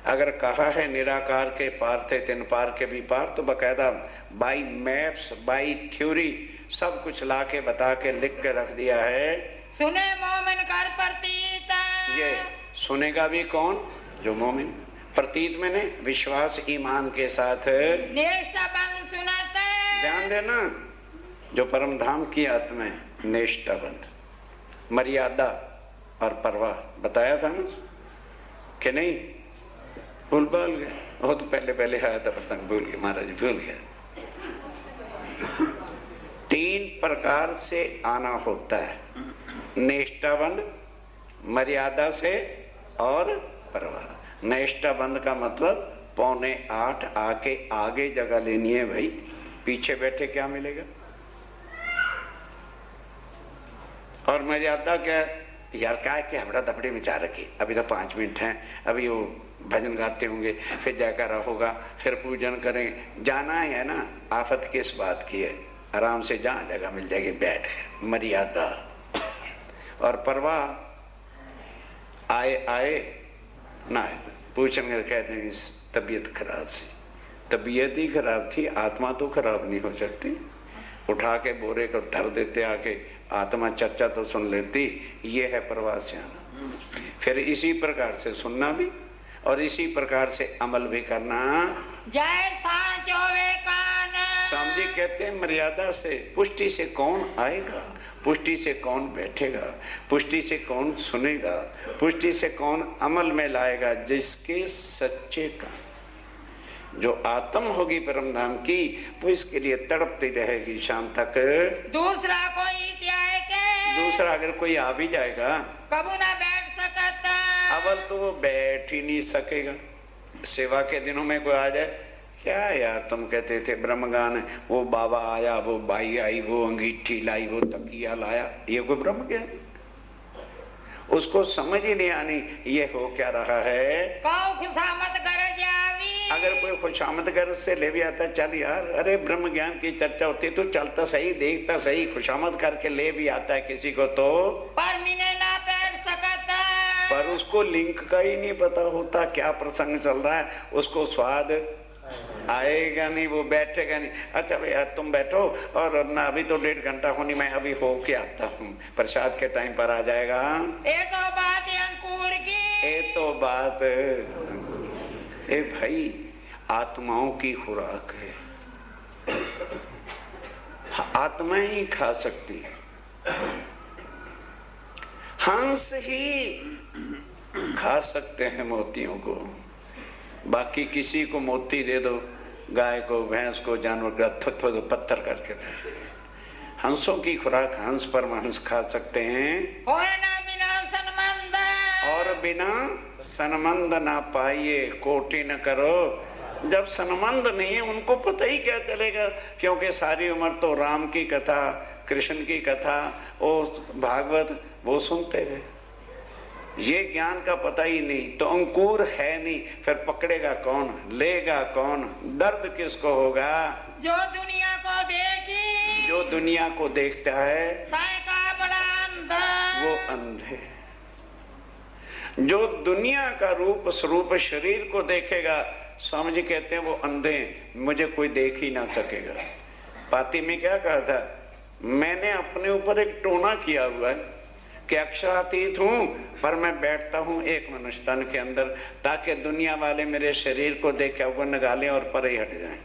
S3: अगर कहा है निराकार के पार थे तिन पार के भी पार, तो बकायदा बाई मैप्स, बाई थ्योरी सब कुछ ला के बता के लिख के रख दिया है।
S4: सुने मोमिन कर प्रतीत,
S3: ये सुनेगा भी कौन? जो मोमिन। प्रतीत में ने विश्वास ईमान के साथ
S4: निष्ठाबंध सुनते।
S3: ध्यान देना, जो परम धाम की आत्मा है, निष्ठाबंध, मर्यादा और परवाह बताया था ना कि नहीं? भूल गए, वो तो पहले आया था प्रसंग, भूल गए महाराज, भूल गया। 3 प्रकार से आना होता है, निष्ठाबंध, मर्यादा से और परवाह। निष्ठाबंध का मतलब 7:45 आके आगे जगह लेनी है भाई, पीछे बैठे क्या मिलेगा? और मर्यादा क्या? यार क्या है कि हबड़ा दबड़े में जा रखे, अभी तो 5 मिनट हैं, अभी वो भजन गाते होंगे, फिर जयकारा होगा, फिर पूजन करें, जाना है ना। आफत किस बात की है? आराम से जहाँ जगह मिल जाएगी बैठ, मर्यादा। और परवाह आए ना आए, पूछेंगे कहते हैं तबीयत खराब सी, तबीयत ही खराब थी, आत्मा तो खराब नहीं हो सकती। उठा के बोरे को धर देते आके, आत्मा चर्चा तो सुन लेती। ये है परवाह से आना। फिर इसी प्रकार से सुनना भी और इसी प्रकार से अमल भी करना।
S4: जैसा चोवे कान,
S3: स्वामी जी कहते हैं मर्यादा से, पुष्टि से कौन आएगा, पुष्टि से कौन बैठेगा, पुष्टि से कौन सुनेगा, पुष्टि से कौन अमल में लाएगा? जिसके सच्चे का जो आत्म होगी परम धाम की, वो इसके लिए तड़पती रहेगी शाम तक।
S4: दूसरा कोई त्याग के,
S3: दूसरा अगर कोई आ भी जाएगा,
S4: कबू ना बैठ सकता,
S3: अवल तो वो बैठ ही नहीं सकेगा। सेवा के दिनों में कोई आ जाए, क्या यार तुम कहते थे ब्रह्मगान है, वो बाबा आया, वो बाई आई, वो अंगीठी लाई, वो तकिया लाया, ये कोई ब्रह्म ज्ञान? उसको समझ ही नहीं आनी ये हो क्या रहा है।
S4: कौ खुशामत कर जावी,
S3: अगर कोई खुशामद कर से ले भी आता, चल यार, अरे ब्रह्म ज्ञान की चर्चा होती तो चलता सही, देखता सही, खुशामद करके ले भी आता है किसी को तो,
S4: पर मिने ना बैठ सकता,
S3: पर उसको लिंक का ही नहीं पता होता क्या प्रसंग चल रहा है, उसको स्वाद आएगा नहीं, वो बैठेगा नहीं। अच्छा भैया तुम बैठो, और ना अभी तो 1.5 घंटा होनी, मैं अभी हो के आता हूँ, प्रसाद के टाइम पर आ जाएगा।
S4: ये तो बात अंकुर की,
S3: ये तो बात ए भाई आत्माओं की खुराक है, आत्मा ही खा सकती है, हंस ही खा सकते हैं मोतियों को, बाकी किसी को मोती दे दो, गाय को, भैंस को, जानवर का थो पत्थर करके। हंसों की खुराक हंस परमांस खा सकते हैं,
S4: होए ना बिना सनमंद,
S3: और बिना सनमंद ना पाइए कोटि न करो। जब सनमंद नहीं है उनको पता ही क्या चलेगा, क्योंकि सारी उम्र तो राम की कथा, कृष्ण की कथा और भागवत वो सुनते रहे, ये ज्ञान का पता ही नहीं, तो अंकुर है नहीं, फिर पकड़ेगा कौन, लेगा कौन, दर्द किसको होगा?
S4: जो दुनिया को देखी,
S3: जो दुनिया को देखता है
S4: का बड़ा अंधा,
S3: वो अंधे। जो दुनिया का रूप स्वरूप शरीर को देखेगा, स्वामी जी कहते हैं वो अंधे, मुझे कोई देख ही ना सकेगा। पाती में क्या कहा था, मैंने अपने ऊपर एक टोना किया हुआ है कि अक्षरातीत हूं, पर मैं बैठता हूं एक मनुष्य तन के अंदर, ताकि दुनिया वाले मेरे शरीर को देखे वो निगालें और परे हट जाएं,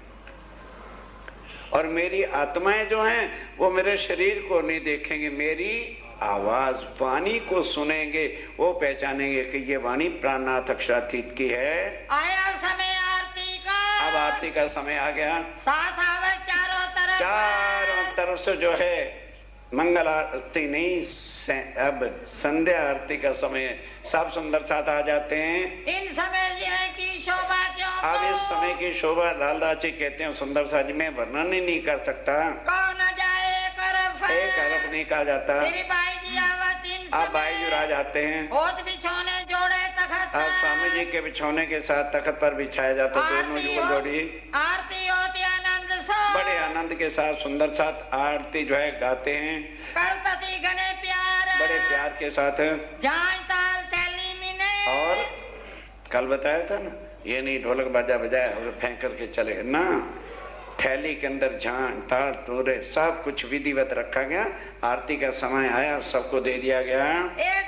S3: और मेरी आत्माएं जो हैं वो मेरे शरीर को नहीं देखेंगे, मेरी आवाज वाणी को सुनेंगे, वो पहचानेंगे कि ये वाणी प्राणनाथ अक्षरातीत की है।
S4: आया समय आरती का,
S3: अब आरती का समय आ गया,
S4: साथ आवे
S3: चारों तरफ से जो है मंगल आरती नहीं, अब संध्या आरती का समय, सब सुंदर साथ आ जाते हैं।
S4: इन समय की शोभा क्यों,
S3: अब इस समय की शोभा लालदास जी कहते हैं सुंदर साथ जी में वर्णन ही नहीं कर सकता,
S4: कौन जाए
S3: एक अरफ नहीं कहा जाता। अब बाई जी राज आते हैं,
S4: बिछौने जोड़े तखत,
S3: अब स्वामी जी के बिछौने के साथ तखत पर बिछाया जाता, दोनों युगल जोड़ी
S4: आरती होती आनंद सो,
S3: बड़े आनंद के साथ सुंदर साथ आरती जो है गाते हैं,
S4: करतती घने प्यार,
S3: बड़े प्यार के साथ।
S4: जान ताल थैली मिने,
S3: और कल बताया था ना, ये नहीं ढोलक बाजा बजाया और फेंक करके चले ना, थैली के अंदर झांझ तार तोरे सब कुछ विधिवत रखा गया, आरती का समय आया सबको दे दिया गया। ये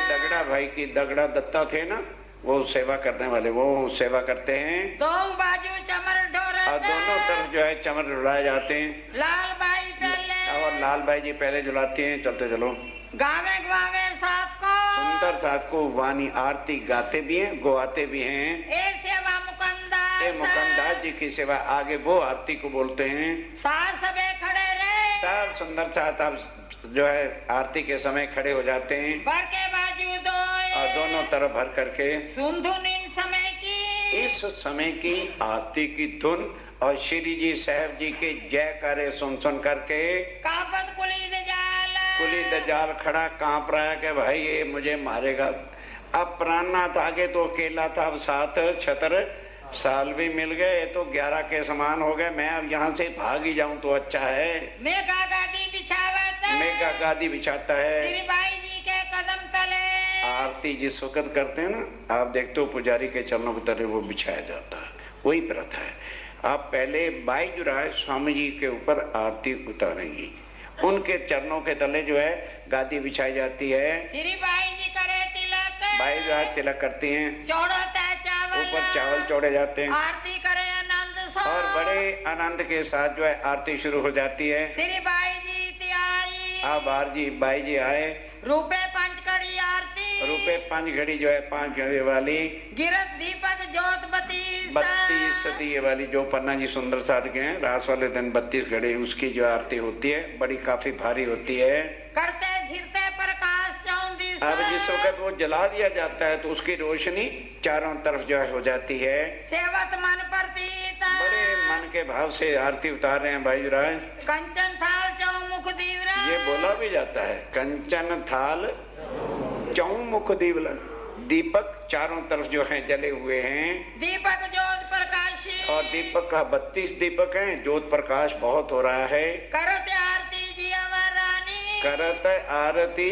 S3: दगड़ा भाई की दगड़ा दत्ता थे ना, वो सेवा करने वाले, वो सेवा करते हैं,
S4: दो बाजू चमर ढोरे,
S3: और दोनों तरफ जो है चमर झुलाए जाते हैं।
S4: लाल बाई पहले,
S3: और लाल बाई जी पहले झुलाती हैं, चलते चलो
S4: गावे गावे साथ को,
S3: सुंदर साथ को वाणी आरती गाते भी हैं, गुआते भी हैं।
S4: सेवा मुकंदास,
S3: ये मुकंदास जी की सेवा, आगे वो आरती को बोलते हैं।
S4: साथ सबे खड़े रहे,
S3: सब सुंदर साथ अब जो है आरती के समय खड़े हो जाते हैं,
S4: भर के बाजू दो,
S3: और दोनों तरफ भर करके
S4: सुंधुन इन समय की,
S3: इस समय की आरती की धुन और श्री जी साहब जी के जयकारे सुन सुन करके
S4: कापत
S3: कुली दजाल खड़ा कांप रहा है कि भाई ये मुझे मारेगा। अब प्राणनाथ आगे तो अकेला था, अब साथ छतर साल भी मिल गए, तो 11 के समान हो गए, मैं अब यहाँ से भाग ही जाऊं तो अच्छा है।
S4: मेघा
S3: गादी बिछाता है,
S4: बाई जी के कदम तले,
S3: आरती जिस वक्त करते हैं ना, आप देखते हो पुजारी के चरणों के तले वो बिछाया जाता है, वही प्रथा है। आप पहले बाई जो राय स्वामी जी के ऊपर आरती उतारेंगी, उनके चरणों के तले जो है गादी बिछाई जाती है,
S4: बाई जी करे तिलक,
S3: बाई जो है तिलक करती हैं,
S4: चावल,
S3: ऊपर चावल चढ़े जाते हैं,
S4: आरती करे आनंद सो,
S3: और बड़े आनंद के साथ जो है आरती शुरू हो जाती है।
S4: By ji I,
S3: bar ji by जी आए,
S4: रूपे 5 घड़ी आरती,
S3: रूपे 5 घड़ी जो है 5 घड़ी वाली,
S4: गिरत दीपक जोत
S3: 32 दिए वाली, जो पन्ना जी सुंदर साथ के हैं, रास वाले दिन 32 घड़ी उसकी जो आरती होती है, बड़ी काफी भारी होती है।
S4: करते फिरते प्रकाश 34,
S3: अब जिस वक्त वो जला दिया जाता है तो उसकी रोशनी चारों तरफ जो है हो जाती है।
S4: सेवत मन प्रतीत,
S3: बड़े मन के भाव से आरती उतार रहे हैं भाई राय।
S4: कंचन थाल चौमुख दीवरा,
S3: ये बोला भी जाता है, कंचन थाल चौमुख दीवला, दीपक चारों तरफ जो हैं जले हुए हैं।
S4: दीपक ज्योत प्रकाशी।
S3: और दीपक का 32 दीपक हैं। ज्योत प्रकाश बहुत हो रहा है।
S4: करत आरती जियावर रानी।
S3: करत आरती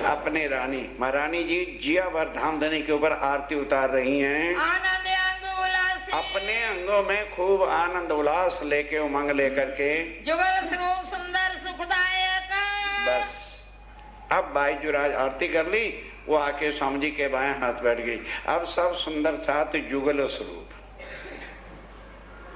S3: अपने रानी महारानी जी जियावर धामधनी के ऊपर आरती उतार रही हैं।
S4: आनंद अंग उल्लासी।
S3: अपने अंगों में खूब आनंद उल्लास लेके उमंग लेकर के।
S4: जुगल स्वरूप सुंदर सुखदायक।
S3: बस अब भाई जुराज आरती कर ली, वो आके स्वामी जी के बाएं हाथ बैठ गई। अब सब सुंदर साथ जुगल स्वरूप,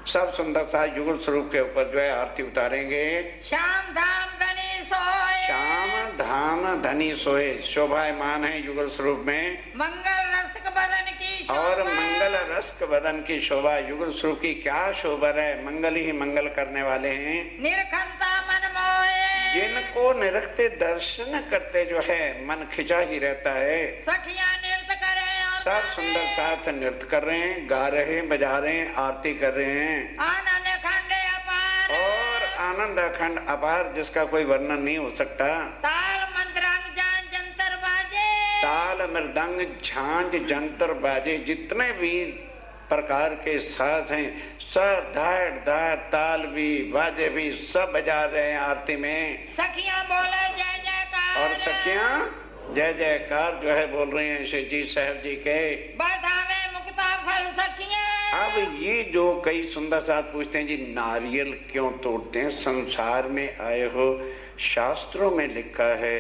S3: सब सुंदर साथ जुगल स्वरूप के ऊपर जो है आरती उतारेंगे।
S4: श्याम धाम धनी सोए।
S3: श्याम धाम धनी सोए शोभायमान है युगल स्वरूप में।
S4: मंगल रसिक बदन की शोभा।
S3: और मंगल रस्क बदन की शोभा युगल स्वरूप की क्या शोभा है। मंगल ही मंगल करने वाले हैं।
S4: निरखंता मन मोहे।
S3: जिनको निरखते दर्शन करते जो है मन खिंचा ही रहता है।
S4: सखियां नृत्य करे और
S3: सब सुंदर साथ नृत्य कर रहे हैं, गा रहे हैं, बजा रहे हैं, आरती कर रहे हैं।
S4: आनंद खंडे अपार।
S3: और आनंद अखंड अपार जिसका कोई वर्णन नहीं हो सकता।
S4: ताल मंत्रांग जान जंतर बाजे।
S3: ताल मृदंग झांझ जंतर बाजे जितने भी प्रकार के साज हैं सब धाड़ धाड़ ताल भी बाजे भी सब बजा रहे हैं आरती में।
S4: सखियां बोले जय जयकार।
S3: और सखियां जय जयकार जो है बोल रहे हैं श्री जी साहब जी के।
S4: बधावे मुक्ता फल सखियां।
S3: अब ये जो कई सुंदर साथ पूछते हैं जी नारियल क्यों तोड़ते हैं। संसार में आए हो शास्त्रों में लिखा है।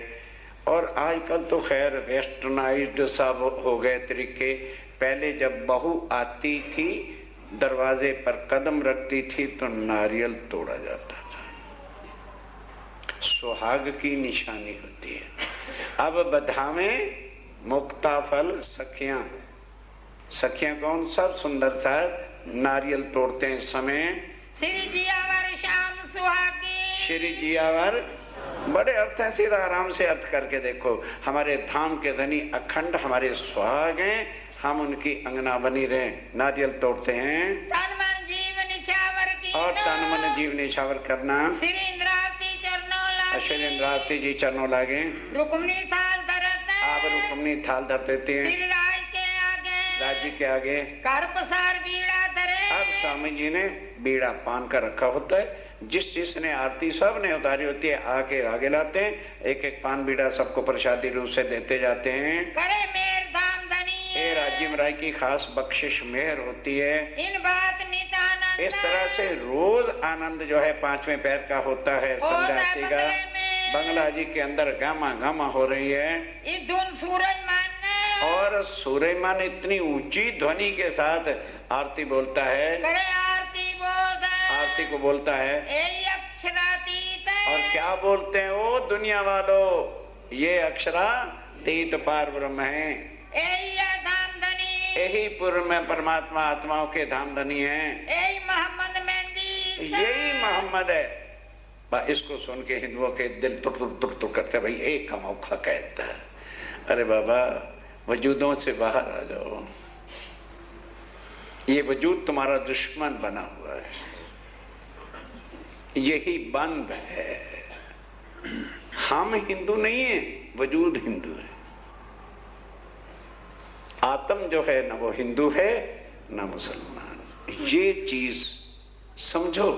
S3: और आजकल तो खैर वेस्टर्नाइज्ड सब हो गए तरीके। पहले जब बहू आती थी दरवाजे पर कदम रखती थी तो नारियल तोड़ा जाता था, सुहाग की निशानी होती है। अब बधावें मुक्ता फल सखियां। सखियां कौन। सब सुंदर सा नारियल तोड़ते हैं समय।
S4: श्री जियावर श्याम सुहागी।
S3: श्री जियावर बड़े अर्थ है। सीधा आराम से अर्थ करके देखो। हमारे धाम के धनी अखंड हमारे सुहाग हैं, हम उनकी अंगना बनी रहे। नारियल तोड़ते हैं।
S4: तन मन जीव निछावर की।
S3: और तन मन जीव निछावर करना।
S4: श्री इंद्रावती चरणों लागे।
S3: श्री इंद्रावती जी चरणों लागे।
S4: रुक्मणी थाल धरत।
S3: आप रुक्मणी थाल धर देते हैं
S4: श्री राज के आगे।
S3: राजी के आगे।
S4: कर पसार बीड़ा धरे।
S3: अब स्वामी जी ने बीड़ा पान कर रखा होता है। जिस जिसने आरती सब ने उतारी होती है आके आगे लाते हैं। एक एक पान बीड़ा सबको प्रसादी रूप से देते जाते हैं।
S4: करे मेर धाम धनी।
S3: ये राजीव राय की खास बख्शिश मेहर होती है।
S4: इन बात नितानंद।
S3: इस तरह से रोज आनंद जो है पांचवें पैर का होता है संध्या आरती का। बंगला जी के अंदर गामा गामा हो रही है।
S4: इस धुन सूरज मान।
S3: और सूर्यमान इतनी ऊंची ध्वनि के साथ आरती बोलता है।
S4: करे आरती बोल।
S3: आरती को बोलता है।
S4: अक्षरातीत।
S3: और क्या बोलते हैं वो दुनिया वालों, ये अक्षरातीत पार ब्रह्म है।
S4: धाम धनी।
S3: यही पूर्व में परमात्मा आत्माओं के धाम धनी है।
S4: यही मोहम्मद मेहंदी।
S3: यही मोहम्मद है। इसको सुन के हिंदुओं के दिल तुर तुर तुर तुर करते भाई एक का मौका कहता है। अरे बाबा वजूदों से बाहर आ जाओ। ये वजूद तुम्हारा दुश्मन बना हुआ है। यही बंद है। हम हिंदू नहीं है, वजूद हिंदू है। आत्म जो है ना वो हिंदू है ना मुसलमान। ये चीज समझो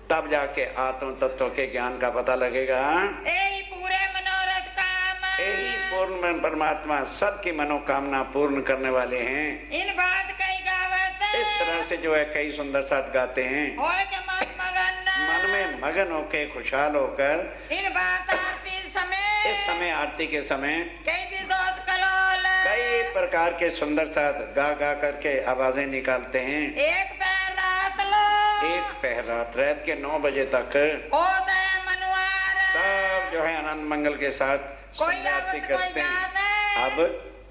S3: तब जाके आत्म तत्व के ज्ञान का पता लगेगा।
S4: यही पूरे मनोरथ काम।
S3: यही पूर्ण परमात्मा सबकी मनोकामना पूर्ण करने वाले हैं।
S4: इन बात कई गावत।
S3: इस तरह से जो है कई सुंदर साथ गाते हैं। मन में मगन होके खुशहाल होकर।
S4: इन बात आरती समय।
S3: इस समय आरती के समय
S4: कई
S3: प्रकार के सुंदर साथ गा गा करके आवाजें निकालते हैं।
S4: एक पैर रात लो।
S3: एक पैर रात के 9 बजे तक
S4: मनुआर।
S3: सब जो है आनंद मंगल के साथ आरती करते हैं। अब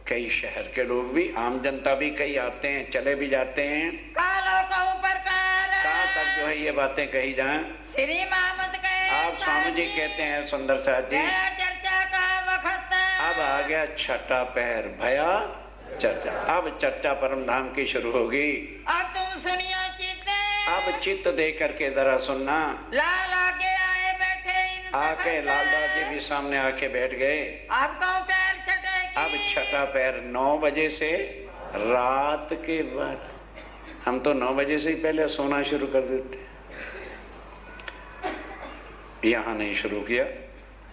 S3: कई शहर के लोग भी आम जनता भी कई आते हैं, चले भी जाते हैं।
S4: कालो कहूं प्रकार।
S3: कहाँ तक जो है ये बातें कही जाएं।
S4: श्री मोहम्मद कहे
S3: आप स्वामी जी कहते हैं सुंदर साथ जी।
S4: चर्चा का वक्त।
S3: अब आ गया छठा पैर भया चर्चा। अब चर्चा परम धाम की शुरू होगी।
S4: अब तुम सुनियो चित्त।
S3: अब चित्त दे करके जरा सुनना।
S4: लाल आगे आए बैठे।
S3: आके लालदास जी भी सामने आके बैठ गए।
S4: अब कहूं पैर छठे
S3: अब छठा पैर 9 बजे से रात के बाद। हम तो 9 बजे से ही पहले सोना शुरू कर देते, यहां नहीं शुरू किया।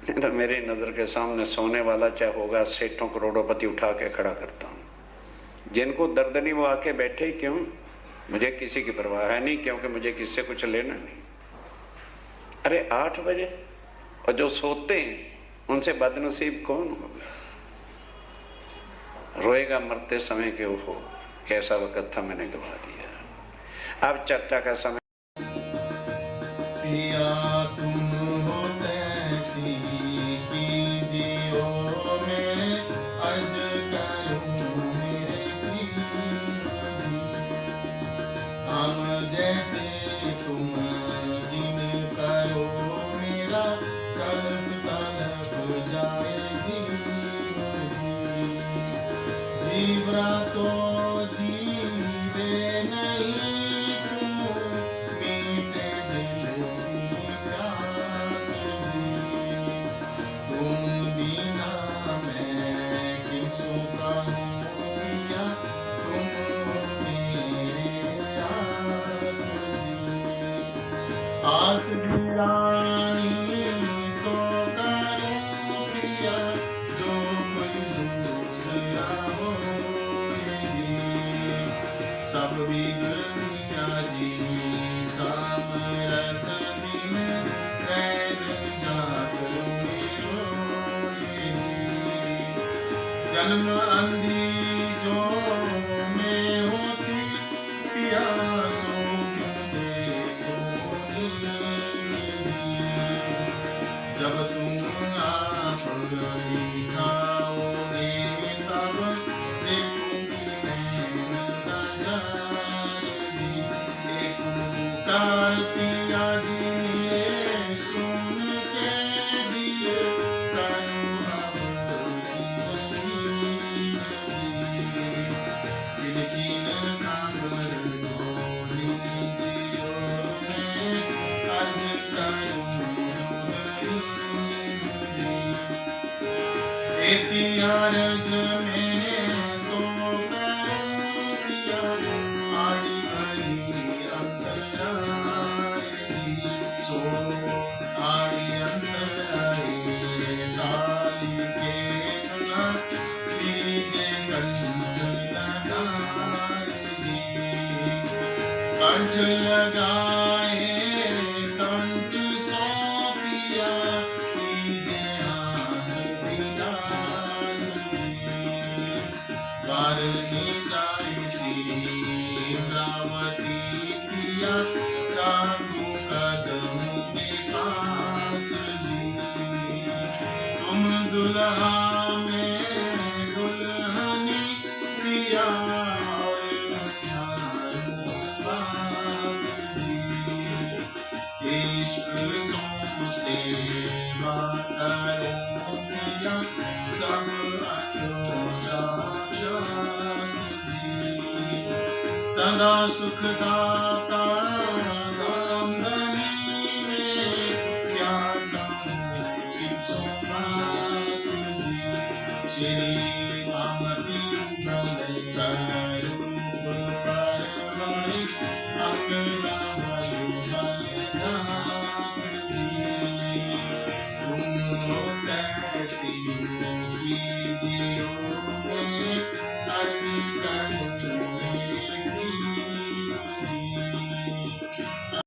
S3: नहीं तो मेरी नजर के सामने सोने वाला चाहे होगा सेठों करोड़ों उठा के खड़ा करता हूं। जिनको दर्द नहीं वो आके बैठे, क्यों? मुझे किसी की परवाह है नहीं, क्योंकि मुझे किससे कुछ लेना नहीं। अरे 8 बजे, और जो सोते हैं उनसे बदनसीब कौन होगा? रोएगा मरते समय के हो, कैसा वक्त था मैंने गवा दिया। अब चर्चा का समय।
S1: पिया तुम हो तैसी कीजियो, मैं अर्ज करूं मेरे पीर जी। हम जैसे तुम जिन करो, मेरा तलफ तलफ जाए जीव जी। जीवरा तो जीवे नहीं, क्यों मीठे दिल की प्यास जी। तुम बिना मैं किसको कहूँ पिया, तुम हो मेरे आस जी। आस जी रानी तो करूं प्रिया, जो कोई दूसरा होएगी। सब बिग पिया जी सामरत दिन, रैन जात रोएगी। जन्म अंधी जो मैं होती, पिया सो क्यों देखो नींद जी। जब तुम आप दिखाओगे तब देखूंगी मैं नजार जी। एक पुकार पिया जी मेरे सुन के दिल, करो अब जिंदगी जी। किन किन खबर ढोली जियो, मैं अर्ज करूं जी। एती अर्ज में तो करूं पिया, आड़ी आई अंतराय जी। सो आड़ी अंतराय डाली के दुला, लीजे कंठ लगाए जी। कंठ लगाए कंठ सो पिया, कीजे आस दिलास जी। वारनी जाए श्री इंद्रावती पिया, राघु कदम के पास जी। तुम दुल्हा में दुल्हनी पिया, और मझारू बाप जी। इश्क सो सेवा करो पिया, सब अचो साक्षात जी। सदा सुखदाता दामदनी में, क्या कहूँ किसो बात जी। श्री कामती उगल स्वरूप परवारी, अंगना बल जात जी। तुम हो कैसी कीजियो, मैं अर्ज करूं मेरे पीर जी।